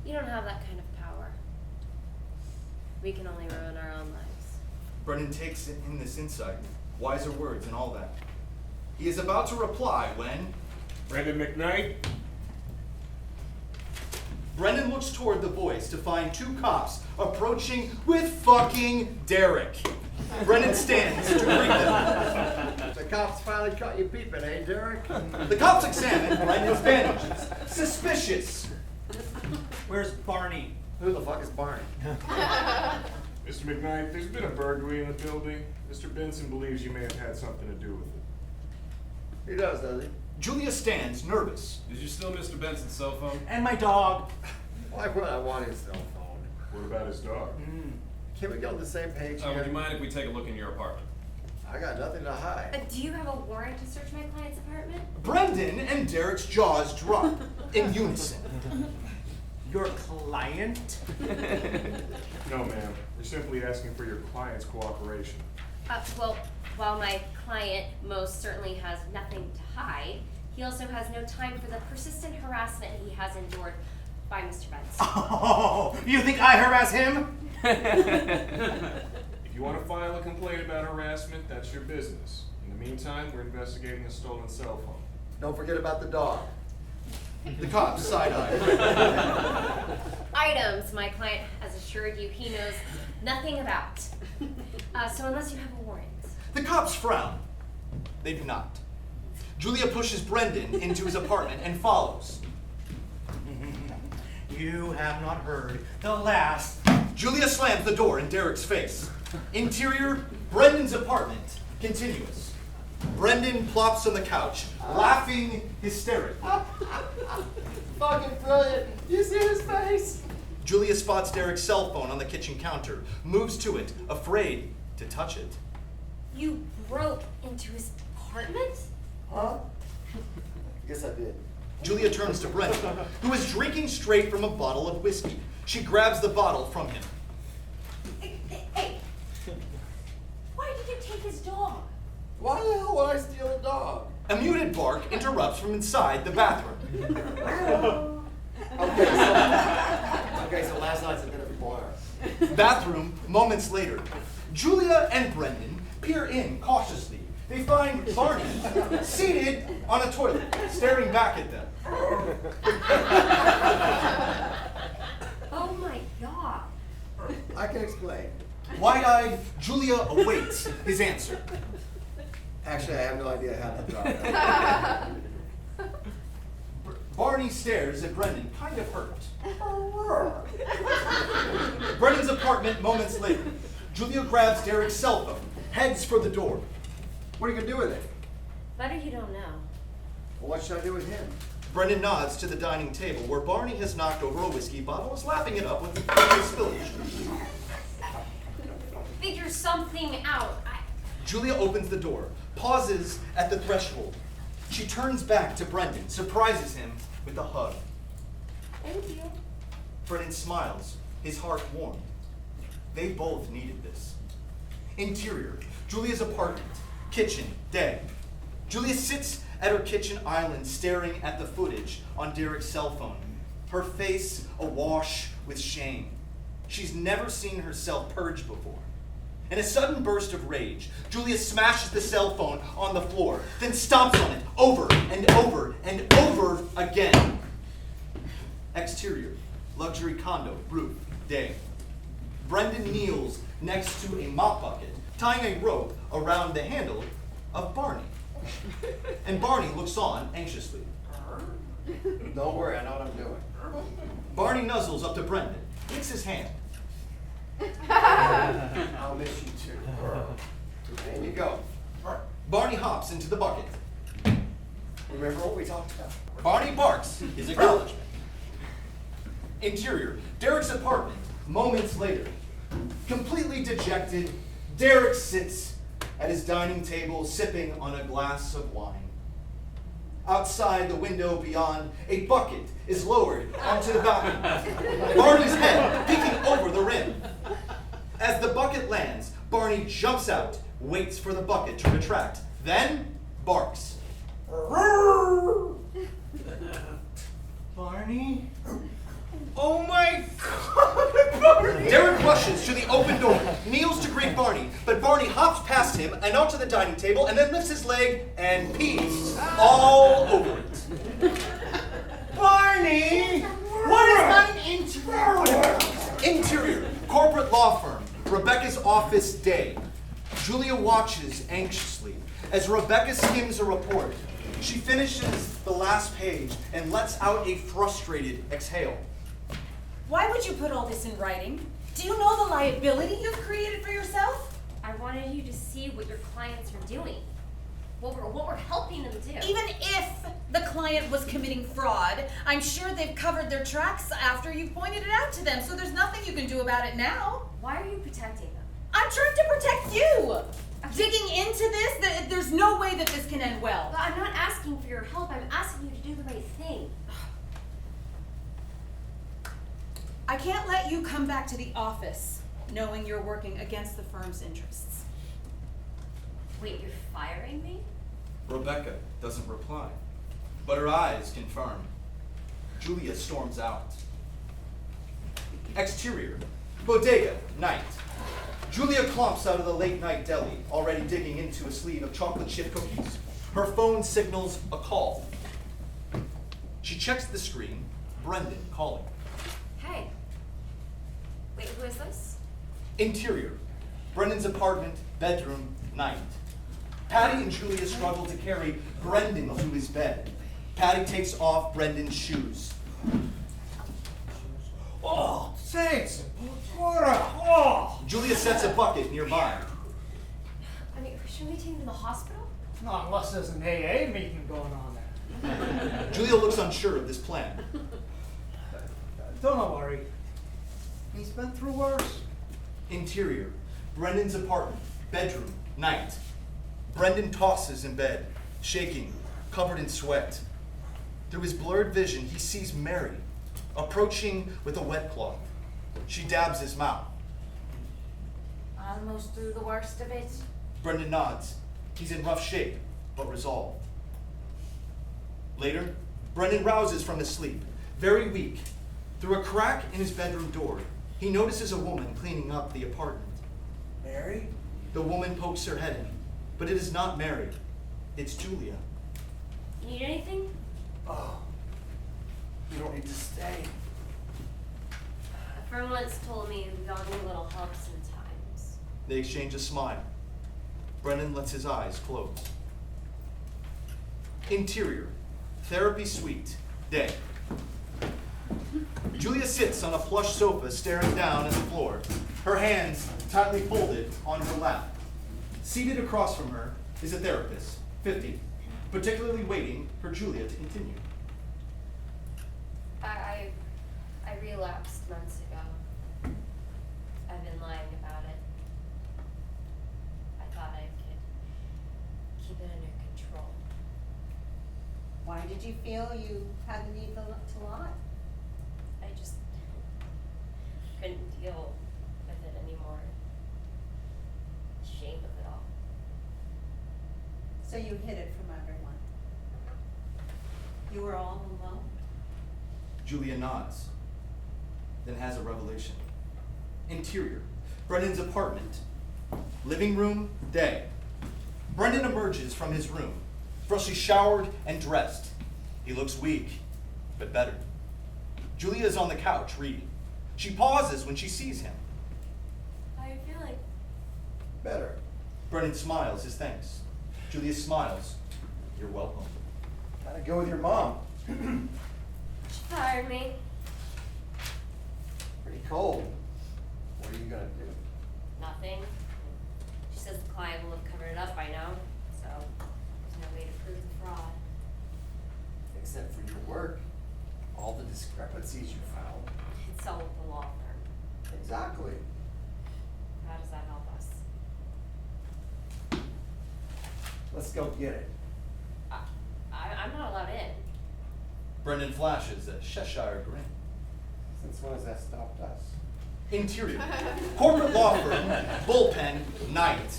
You don't have that kind of power. We can only ruin our own lives. Brendan takes in this insight, wiser words and all that. He is about to reply when Brendan McKnight? Brendan looks toward the voice to find two cops approaching with fucking Derek. Brendan stands to greet them. The cops finally caught you peeping, eh, Derek? The cops examine Brendan's bandages. Suspicious. Where's Barney? Who the fuck is Barney? Mr. McKnight, there's been a burglary in the building. Mr. Benson believes you may have had something to do with it. He does he? Julia stands, nervous. Did you steal Mr. Benson's cell phone? And my dog. Why would I want his cell phone? What about his dog? Can we get on the same page Would here? you mind if we take a look in your apartment? I got nothing to hide. Do you have a warrant to search my client's apartment? Brendan and Derek's jaws drop in unison. Your client? No, ma'am. We're simply asking for your client's cooperation. Well, while my client most certainly has nothing to hide, he also has no time for the persistent harassment he has endured by Mr. Benson. Oh, you think I harass him? If you want to file a complaint about harassment, that's your business. In the meantime, we're investigating a stolen cell phone. Don't forget about the dog. The cops side-eye. Items my client has assured you he knows nothing about. So unless you have a warrant. The cops frown. They do not. Julia pushes Brendan into his apartment and follows. You have not heard the last. Julia slams the door in Derek's face. Interior, Brendan's apartment, continuous. Brendan plops on the couch, laughing hysterically. Fucking brilliant. You see his face? Julia spots Derek's cell phone on the kitchen counter, moves to it, afraid to touch it. You broke into his apartment? Huh? Guess I did. Julia turns to Brendan, who is drinking straight from a bottle of whiskey. She grabs the bottle from him. Hey! Why did you take his dog? Why the hell would I steal a dog? A muted bark interrupts from inside the bathroom. Okay, so last night's a bit of a blur. Bathroom, moments later. Julia and Brendan peer in cautiously. They find Barney seated on a toilet, staring back at them. Oh my god. I can explain. Wide-eyed, Julia awaits his answer. Actually, I have no idea how that dropped. Barney stares at Brendan, kind of hurt. Brendan's apartment, moments later. Julia grabs Derek's cell phone, heads for the door. What are you gonna do with it? Better you don't know. Well, what should I do with him? Brendan nods to the dining table where Barney has knocked over a whiskey bottle and is lapping it up with the spillage. Figure something out. Julia opens the door, pauses at the threshold. She turns back to Brendan, surprises him with a hug. Thank you. Brendan smiles, his heart warmed. They both needed this. Interior, Julia's apartment, kitchen, dead. Julia sits at her kitchen island staring at the footage on Derek's cell phone, her face awash with shame. She's never seen herself purged before. In a sudden burst of rage, Julia smashes the cell phone on the floor, then stomps on it over and over and over again. Exterior, luxury condo, roof, day. Brendan kneels next to a mop bucket, tying a rope around the handle of Barney. And Barney looks on anxiously. Don't worry, I know what I'm doing. Barney nuzzles up to Brendan, licks his hand. I'll miss you too. There you go. Barney hops into the bucket. Remember what we talked about? Barney barks his acknowledgement. Interior, Derek's apartment, Moments later, completely dejected, Derek sits at his dining table sipping on a glass of wine. Outside the window beyond, a bucket is lowered onto the balcony, Barney's head peeking over the rim. As the bucket lands, Barney jumps out, waits for the bucket to retract, then barks. Barney? Oh my God, Barney! Derek rushes to the open door, kneels to greet Barney, but Barney hops past him and onto the dining table and then lifts his leg and pees all over it. Barney! What is my interior? Interior, corporate law firm, Rebecca's office day. Julia watches anxiously as Rebecca skims a report. She finishes the last page and lets out a frustrated exhale. Why would you put all this in writing? Do you know the liability you've created for yourself? I wanted you to see what your clients are doing. What we're helping them do. Even if the client was committing fraud, I'm sure they've covered their tracks after you've pointed it out to them, so there's nothing you can do about it now. Why are you protecting them? I'm trying to protect you! Digging into this, there's no way that this can end well. But I'm not asking for your help. I'm asking you to do the right thing. I can't let you come back to the office knowing you're working against the firm's interests. Wait, you're firing me? Rebecca doesn't reply, but her eyes confirm. Julia storms out. Exterior, bodega, night. Julia clumps out of the late night deli, already digging into a sleeve of chocolate chip cookies. Her phone signals a call. She checks the screen, Brendan calling. Hey. Wait, who is this? Interior, Brendan's apartment, bedroom, night. Patty and Julia struggle to carry Brendan to his bed. Patty takes off Brendan's shoes. Oh, thanks. Oh. Julia sets a bucket nearby. I mean, should we take him to the hospital? Not unless there's an AA meeting going on there. Julia looks unsure of this plan. Don't worry. He's been through worse. Interior, Brendan's apartment, bedroom, night. Brendan tosses in bed, shaking, covered in sweat. Through his blurred vision, he sees Mary, approaching with a wet cloth. She dabs his mouth. Almost through the worst of it. Brendan nods. He's in rough shape, but resolved. Later, Brendan rouses from his sleep, very weak. Through a crack in his bedroom door, he notices a woman cleaning up the apartment. Mary? The woman pokes her head in, but it is not Mary. It's Julia. You need anything? Oh, you don't need to stay. A friend once told me we all need a little help sometimes. They exchange a smile. Brendan lets his eyes close. Interior, therapy suite, day. Julia sits on a plush sofa staring down at the floor, her hands tightly folded on her lap. Seated across from her is a therapist, 50, particularly waiting for Julia to continue. I relapsed months ago. I've been lying about it. I thought I could keep it under control. Why did you feel you had the need to lie? I just couldn't deal with it anymore. The shame of it all. So you hid it from everyone. You were all alone. Julia nods, then has a revelation. Interior, Brendan's apartment. Living room, day. Brendan emerges from his room, freshly showered and dressed. He looks weak, but better. Julia is on the couch reading. She pauses when she sees him. How are you feeling? Better. Brendan smiles his thanks. Julia smiles. You're welcome. Gotta go with your mom. She fired me. Pretty cold. What are you gonna do? Nothing. She says the client will have covered it up by now, so there's no way to prove the fraud. Except for your work, all the discrepancies you found. It's all with the law firm. Exactly. How does that help us? Let's go get it. I'm not allowed in. Brendan flashes a Cheshire grin. Since when has that stopped us? Interior. Corporate law firm, bullpen, night.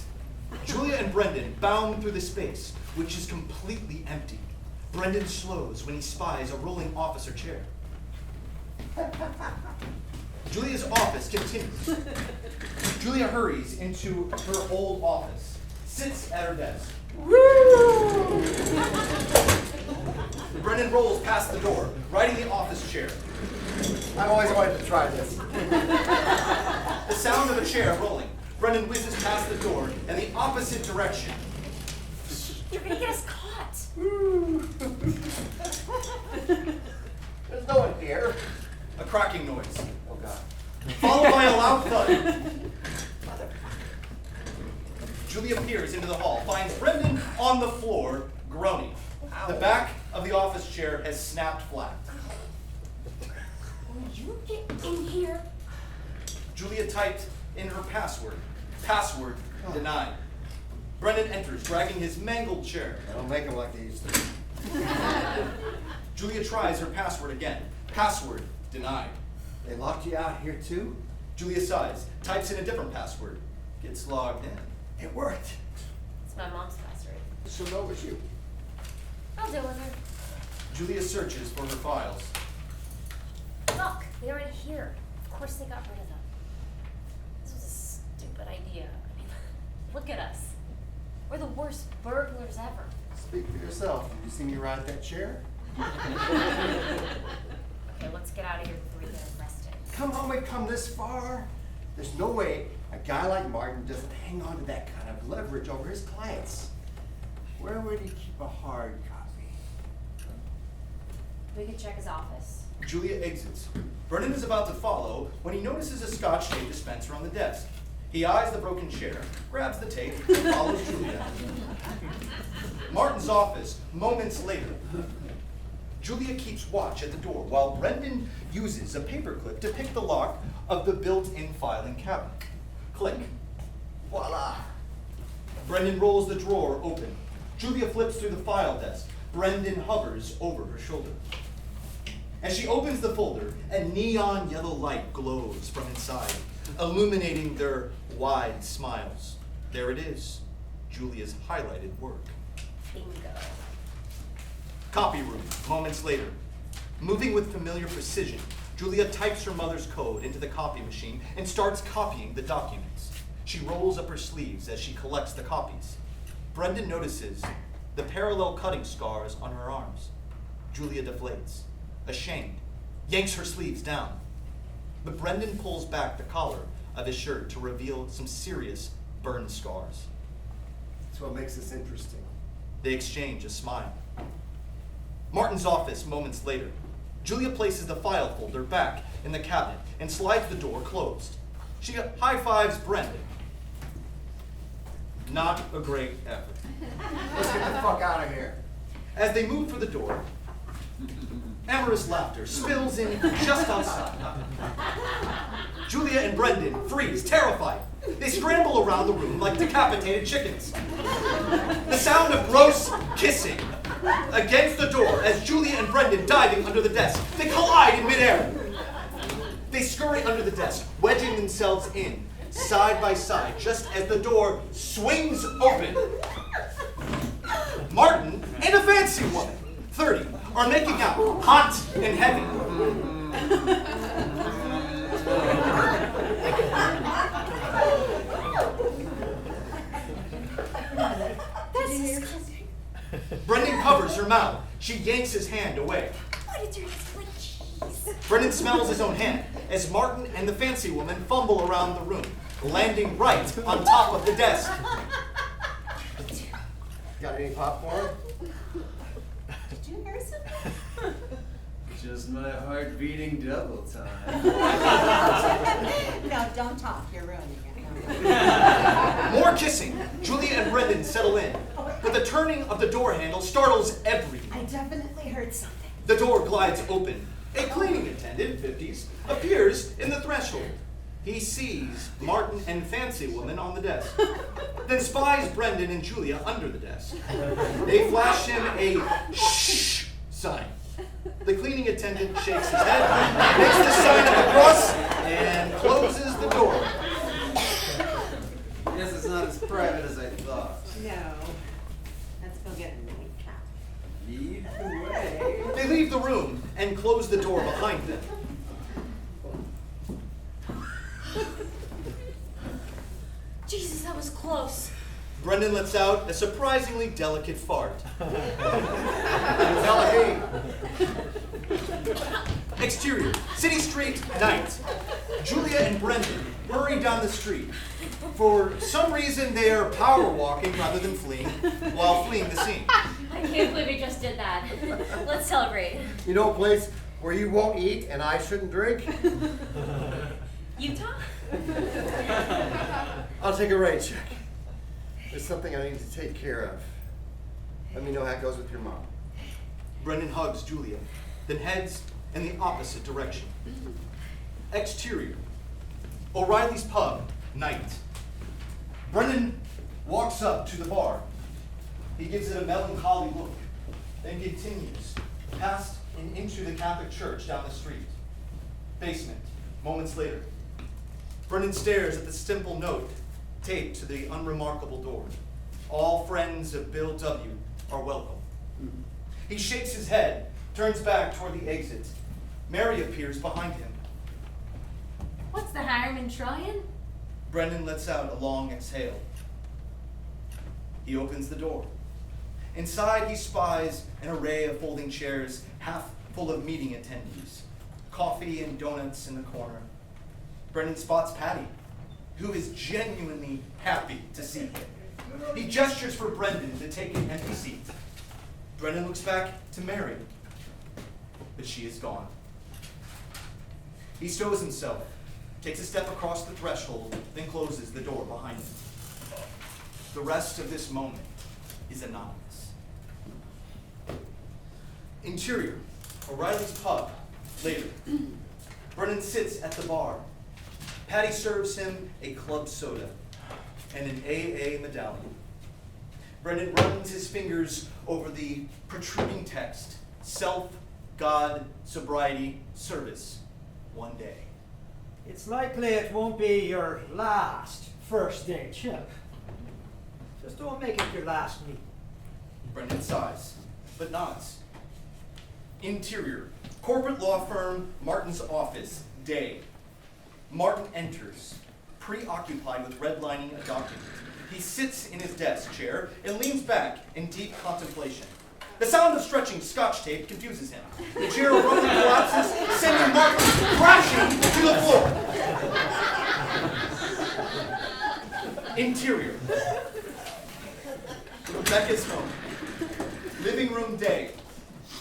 Julia and Brendan bound through the space, which is completely empty. Brendan slows when he spies a rolling officer chair. Julia's office continues. Julia hurries into her old office, sits at her desk. Brendan rolls past the door, riding the office chair. I've always wanted to try this. The sound of a chair rolling. Brendan whizzes past the door in the opposite direction. You're gonna get us caught. There's no one here. A cracking noise, Oh God. followed by a loud thud. Julia peers into the hall, finds Brendan on the floor, groaning. The back of the office chair has snapped flat. Will you get in here? Julia typed in her password. Password denied. Brendan enters, dragging his mangled chair. I don't make them like they used to. Julia tries her password again. Password denied. They locked you out here too? Julia sighs, types in a different password, gets logged in. It worked. It's my mom's password. She'll know it was you. I'll deal with her. Julia searches for her files. Look, they're in here. Of course they got rid of them. This was a stupid idea. I mean, look at us. We're the worst burglars ever. Speak for yourself. Did you see me ride that chair? Okay, let's get out of here before we get arrested. Come on, we've come this far. There's no way a guy like Martin doesn't hang on to that kind of leverage over his clients. Where would he keep a hard copy? We could check his office. Julia exits. Brendan is about to follow when he notices a Scotch tape dispenser on the desk. He eyes the broken chair, grabs the tape, and follows Julia. Martin's office, moments later. Julia keeps watch at the door while Brendan uses a paperclip to pick the lock of the built-in filing cabinet. Click. Voila! Brendan rolls the drawer open. Julia flips through the file desk. Brendan hovers over her shoulder. As she opens the folder, a neon yellow light glows from inside, illuminating their wide smiles. There it is, Julia's highlighted work. Bingo. Copy room, moments later. Moving with familiar precision, Julia types her mother's code into the copy machine and starts copying the documents. She rolls up her sleeves as she collects the copies. Brendan notices the parallel cutting scars on her arms. Julia deflates, ashamed, yanks her sleeves down. But Brendan pulls back the collar of his shirt to reveal some serious burn scars. That's what makes this interesting. They exchange a smile. Martin's office moments later. Julia places the file folder back in the cabinet and slides the door closed. She high-fives Brendan. Not a great effort. Let's get the fuck out of here. As they move for the door, amorous laughter spills in just outside. Julia and Brendan freeze, terrified. They scramble around the room like decapitated chickens. The sound of gross kissing against the door as Julia and Brendan diving under the desk. They collide in midair. They scurry under the desk, wedging themselves in, side by side, just as the door swings open. Martin and a fancy woman, 30, are making out, hot and heavy. That's disgusting. Brendan covers her mouth. She yanks his hand away. Why did you just like cheese? Brendan smells his own hand as Martin and the fancy woman fumble around the room, landing right on top of the desk. Got any popcorn? Did you hear something? Just my heart beating double time. No, don't talk. You're ruining it. More kissing. Julia and Brendan settle in, but the turning of the door handle startles everyone. I definitely heard something. The door glides open. A cleaning attendant, 50s, appears in the threshold. He sees Martin and Fancy Woman on the desk, then spies Brendan and Julia under the desk. They flash him a shh sign. The cleaning attendant shakes his head, makes the sign of the cross, and closes the door. Guess it's not as private as I thought. No. Let's go get a nightcap. Lead the way. They leave the room and close the door behind them. Jesus, that was close. Brendan lets out a surprisingly delicate fart. Exterior, city street, night. Julia and Brendan hurry down the street. For some reason, they are power walking rather than fleeing, while fleeing the scene. I can't believe we just did that. Let's celebrate. You know a place where you won't eat and I shouldn't drink? Utah? I'll take a rain check. There's something I need to take care of. Let me know how it goes with your mom. Brendan hugs Julia, then heads in the opposite direction. Exterior, O'Reilly's pub, night. Brendan walks up to the bar. He gives it a melancholy look, then continues past and into the Catholic church down the street. Basement, moments later. Brendan stares at the simple note taped to the unremarkable door. All friends of Bill W. are welcome. He shakes his head, turns back toward the exit. Mary appears behind him. What's the Harriman trying? Brendan lets out a long exhale. He opens the door. Inside, he spies an array of folding chairs, half full of meeting attendees. Coffee and donuts in the corner. Brendan spots Patty, who is genuinely happy to see him. He gestures for Brendan to take an empty seat. Brendan looks back to Mary, but she is gone. He stows himself, takes a step across the threshold, then closes the door behind him. The rest of this moment is anonymous. Interior, O'Reilly's pub, later. Brendan sits at the bar. Patty serves him a club soda and an AA medallion. Brendan runs his fingers over the protruding text, self, God, sobriety, service, one day. It's likely it won't be your last first day chip. Just don't make it your last meeting. Brendan sighs, but nods. Interior, corporate law firm, Martin's office, day. Martin enters, preoccupied with redlining a document. He sits in his desk chair and leans back in deep contemplation. The sound of stretching scotch tape confuses him. The chair abruptly collapses, sending Martin crashing to the floor. Interior. Rebecca's home. Living room day.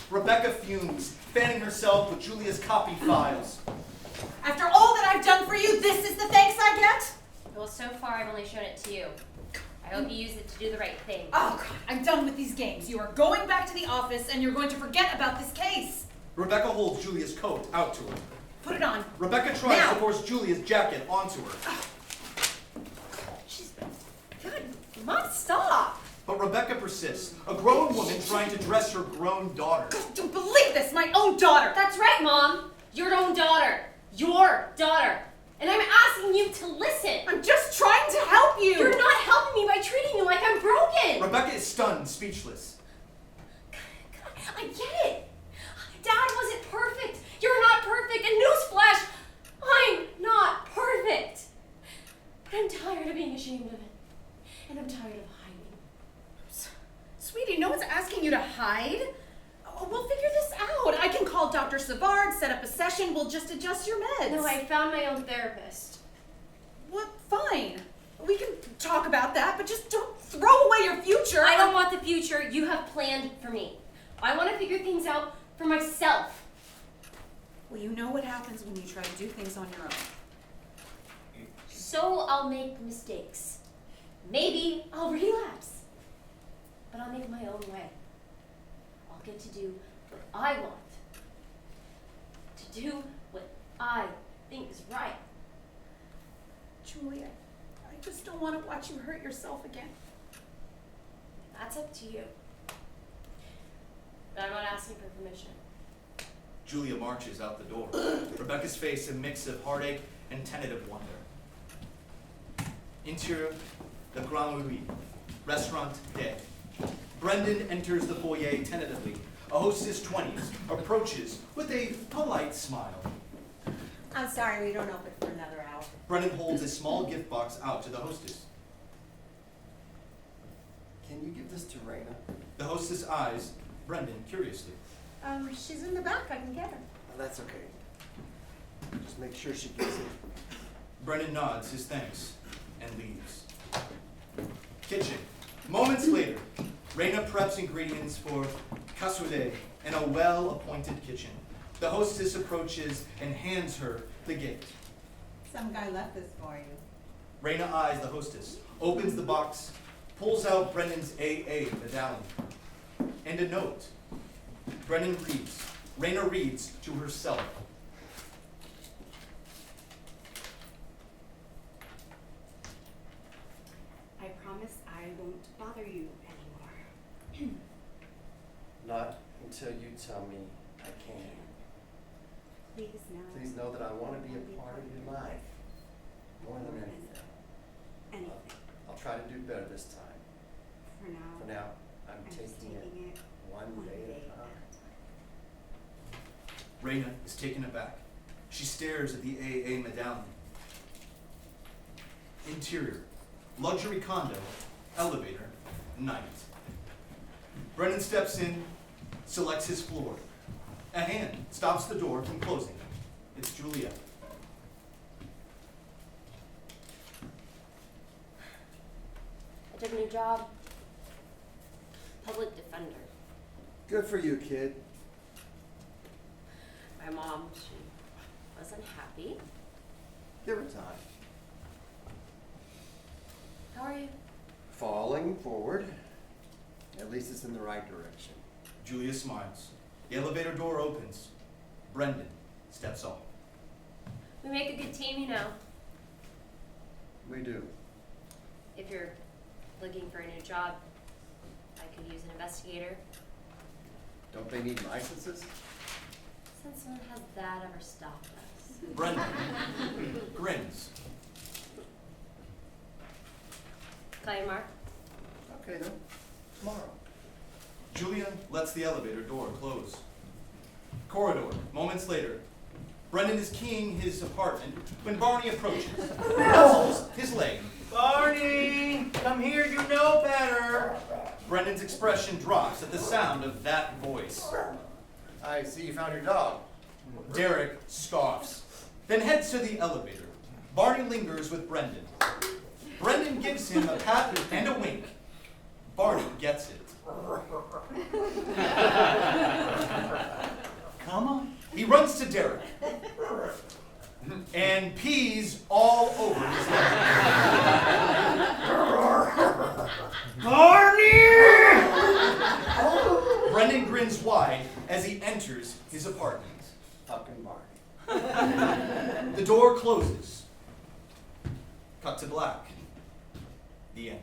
Rebecca fumes, fanning herself with Julia's copy files. After all that I've done for you, this is the thanks I get? Well, so far I've only shown it to you. I hope you use it to do the right thing. Oh, God, I'm done with these games. You are going back to the office and you're going to forget about this case. Rebecca holds Julia's coat out to her. Put it on. Rebecca tries Now. to force Julia's jacket onto her. God, Mom, stop. But Rebecca persists, a grown woman trying to dress her grown daughter. I don't believe this, my own daughter. That's right, Mom. Your own daughter. Your daughter. And I'm asking you to listen. I'm just trying to help you. You're not helping me by treating me like I'm broken. Rebecca is stunned, speechless. I get it. Dad wasn't perfect. You're not perfect. And newsflash, I'm not perfect. But I'm tired of being ashamed of it. And I'm tired of hiding. Sweetie, no one's asking you to hide. Oh, we'll figure this out. I can call Dr. Savard, set up a session. We'll just adjust your meds. No, I found my own therapist. What? Fine. We can talk about that, but just don't throw away your future. I don't want the future you have planned for me. I want to figure things out for myself. Well, you know what happens when you try to do things on your own. So I'll make mistakes. Maybe I'll relapse. But I'll make my own way. I'll get to do what I want. To do what I think is right. Julia, I just don't want to watch you hurt yourself again. That's up to you. But I'm not asking for permission. Julia marches out the door. Rebecca's face a mix of heartache and tentative wonder. Interior, the Grand Louis, Restaurant Day. Brendan enters the foyer tentatively. A hostess 20s approaches with a polite smile. I'm sorry, we don't open for another hour. Brendan holds a small gift box out to the hostess. Can you give this to Raina? The hostess eyes Brendan curiously. She's in the back, I can get her. Oh, that's okay. Just make sure she gets it. Brendan nods his thanks and leaves. Kitchen. Moments later, Raina preps ingredients for cassoulet in a well-appointed kitchen. The hostess approaches and hands her the gift. Some guy left this for you. Raina eyes the hostess, opens the box, pulls out Brendan's AA medallion, and a note. Brendan reads. Raina reads to herself. I promise I won't bother you anymore. Not until you tell me I can. Please know. Please know that I want to be a part of your life. More than anything. Anything. I'll try to do better this time. For now. For now, I'm just taking it one day at a time. Raina is taken aback. She stares at the AA medallion. Interior. Luxury condo. Elevator. Night. Brendan steps in, selects his floor. A hand stops the door from closing. It's Julia. I took a new job. Public defender. Good for you, kid. My mom, she wasn't happy. Give her time. How are you? Falling forward. At least it's in the right direction. Julia smiles. The elevator door opens. Brendan steps off. We make a good team, you know. We do. If you're looking for a new job, I could use an investigator. Don't they need licenses? Since when has that ever stopped us? Brendan grins. Call you Mark? Okay then. Tomorrow. Julia lets the elevator door close. Corridor. Moments later. Brendan is keying his apartment when Barney approaches. Wrestles his leg. Barney, come here, you know better. Brendan's expression drops at the sound of that voice. I see you found your dog. Derek scoffs, then heads to the elevator. Barney lingers with Brendan. Brendan gives him a pat and a wink. Barney gets it. Come on. He runs to Derek and pees all over his leg. Barney! Brendan grins wide as he enters his apartment. Fucking Barney. The door closes. Cut to black. The end.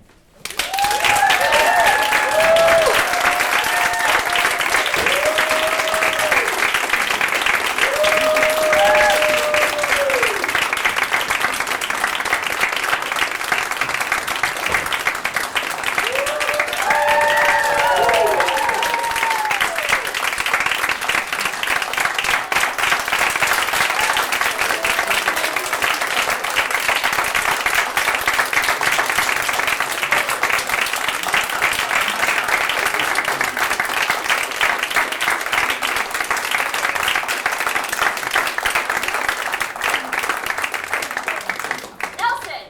Nelson!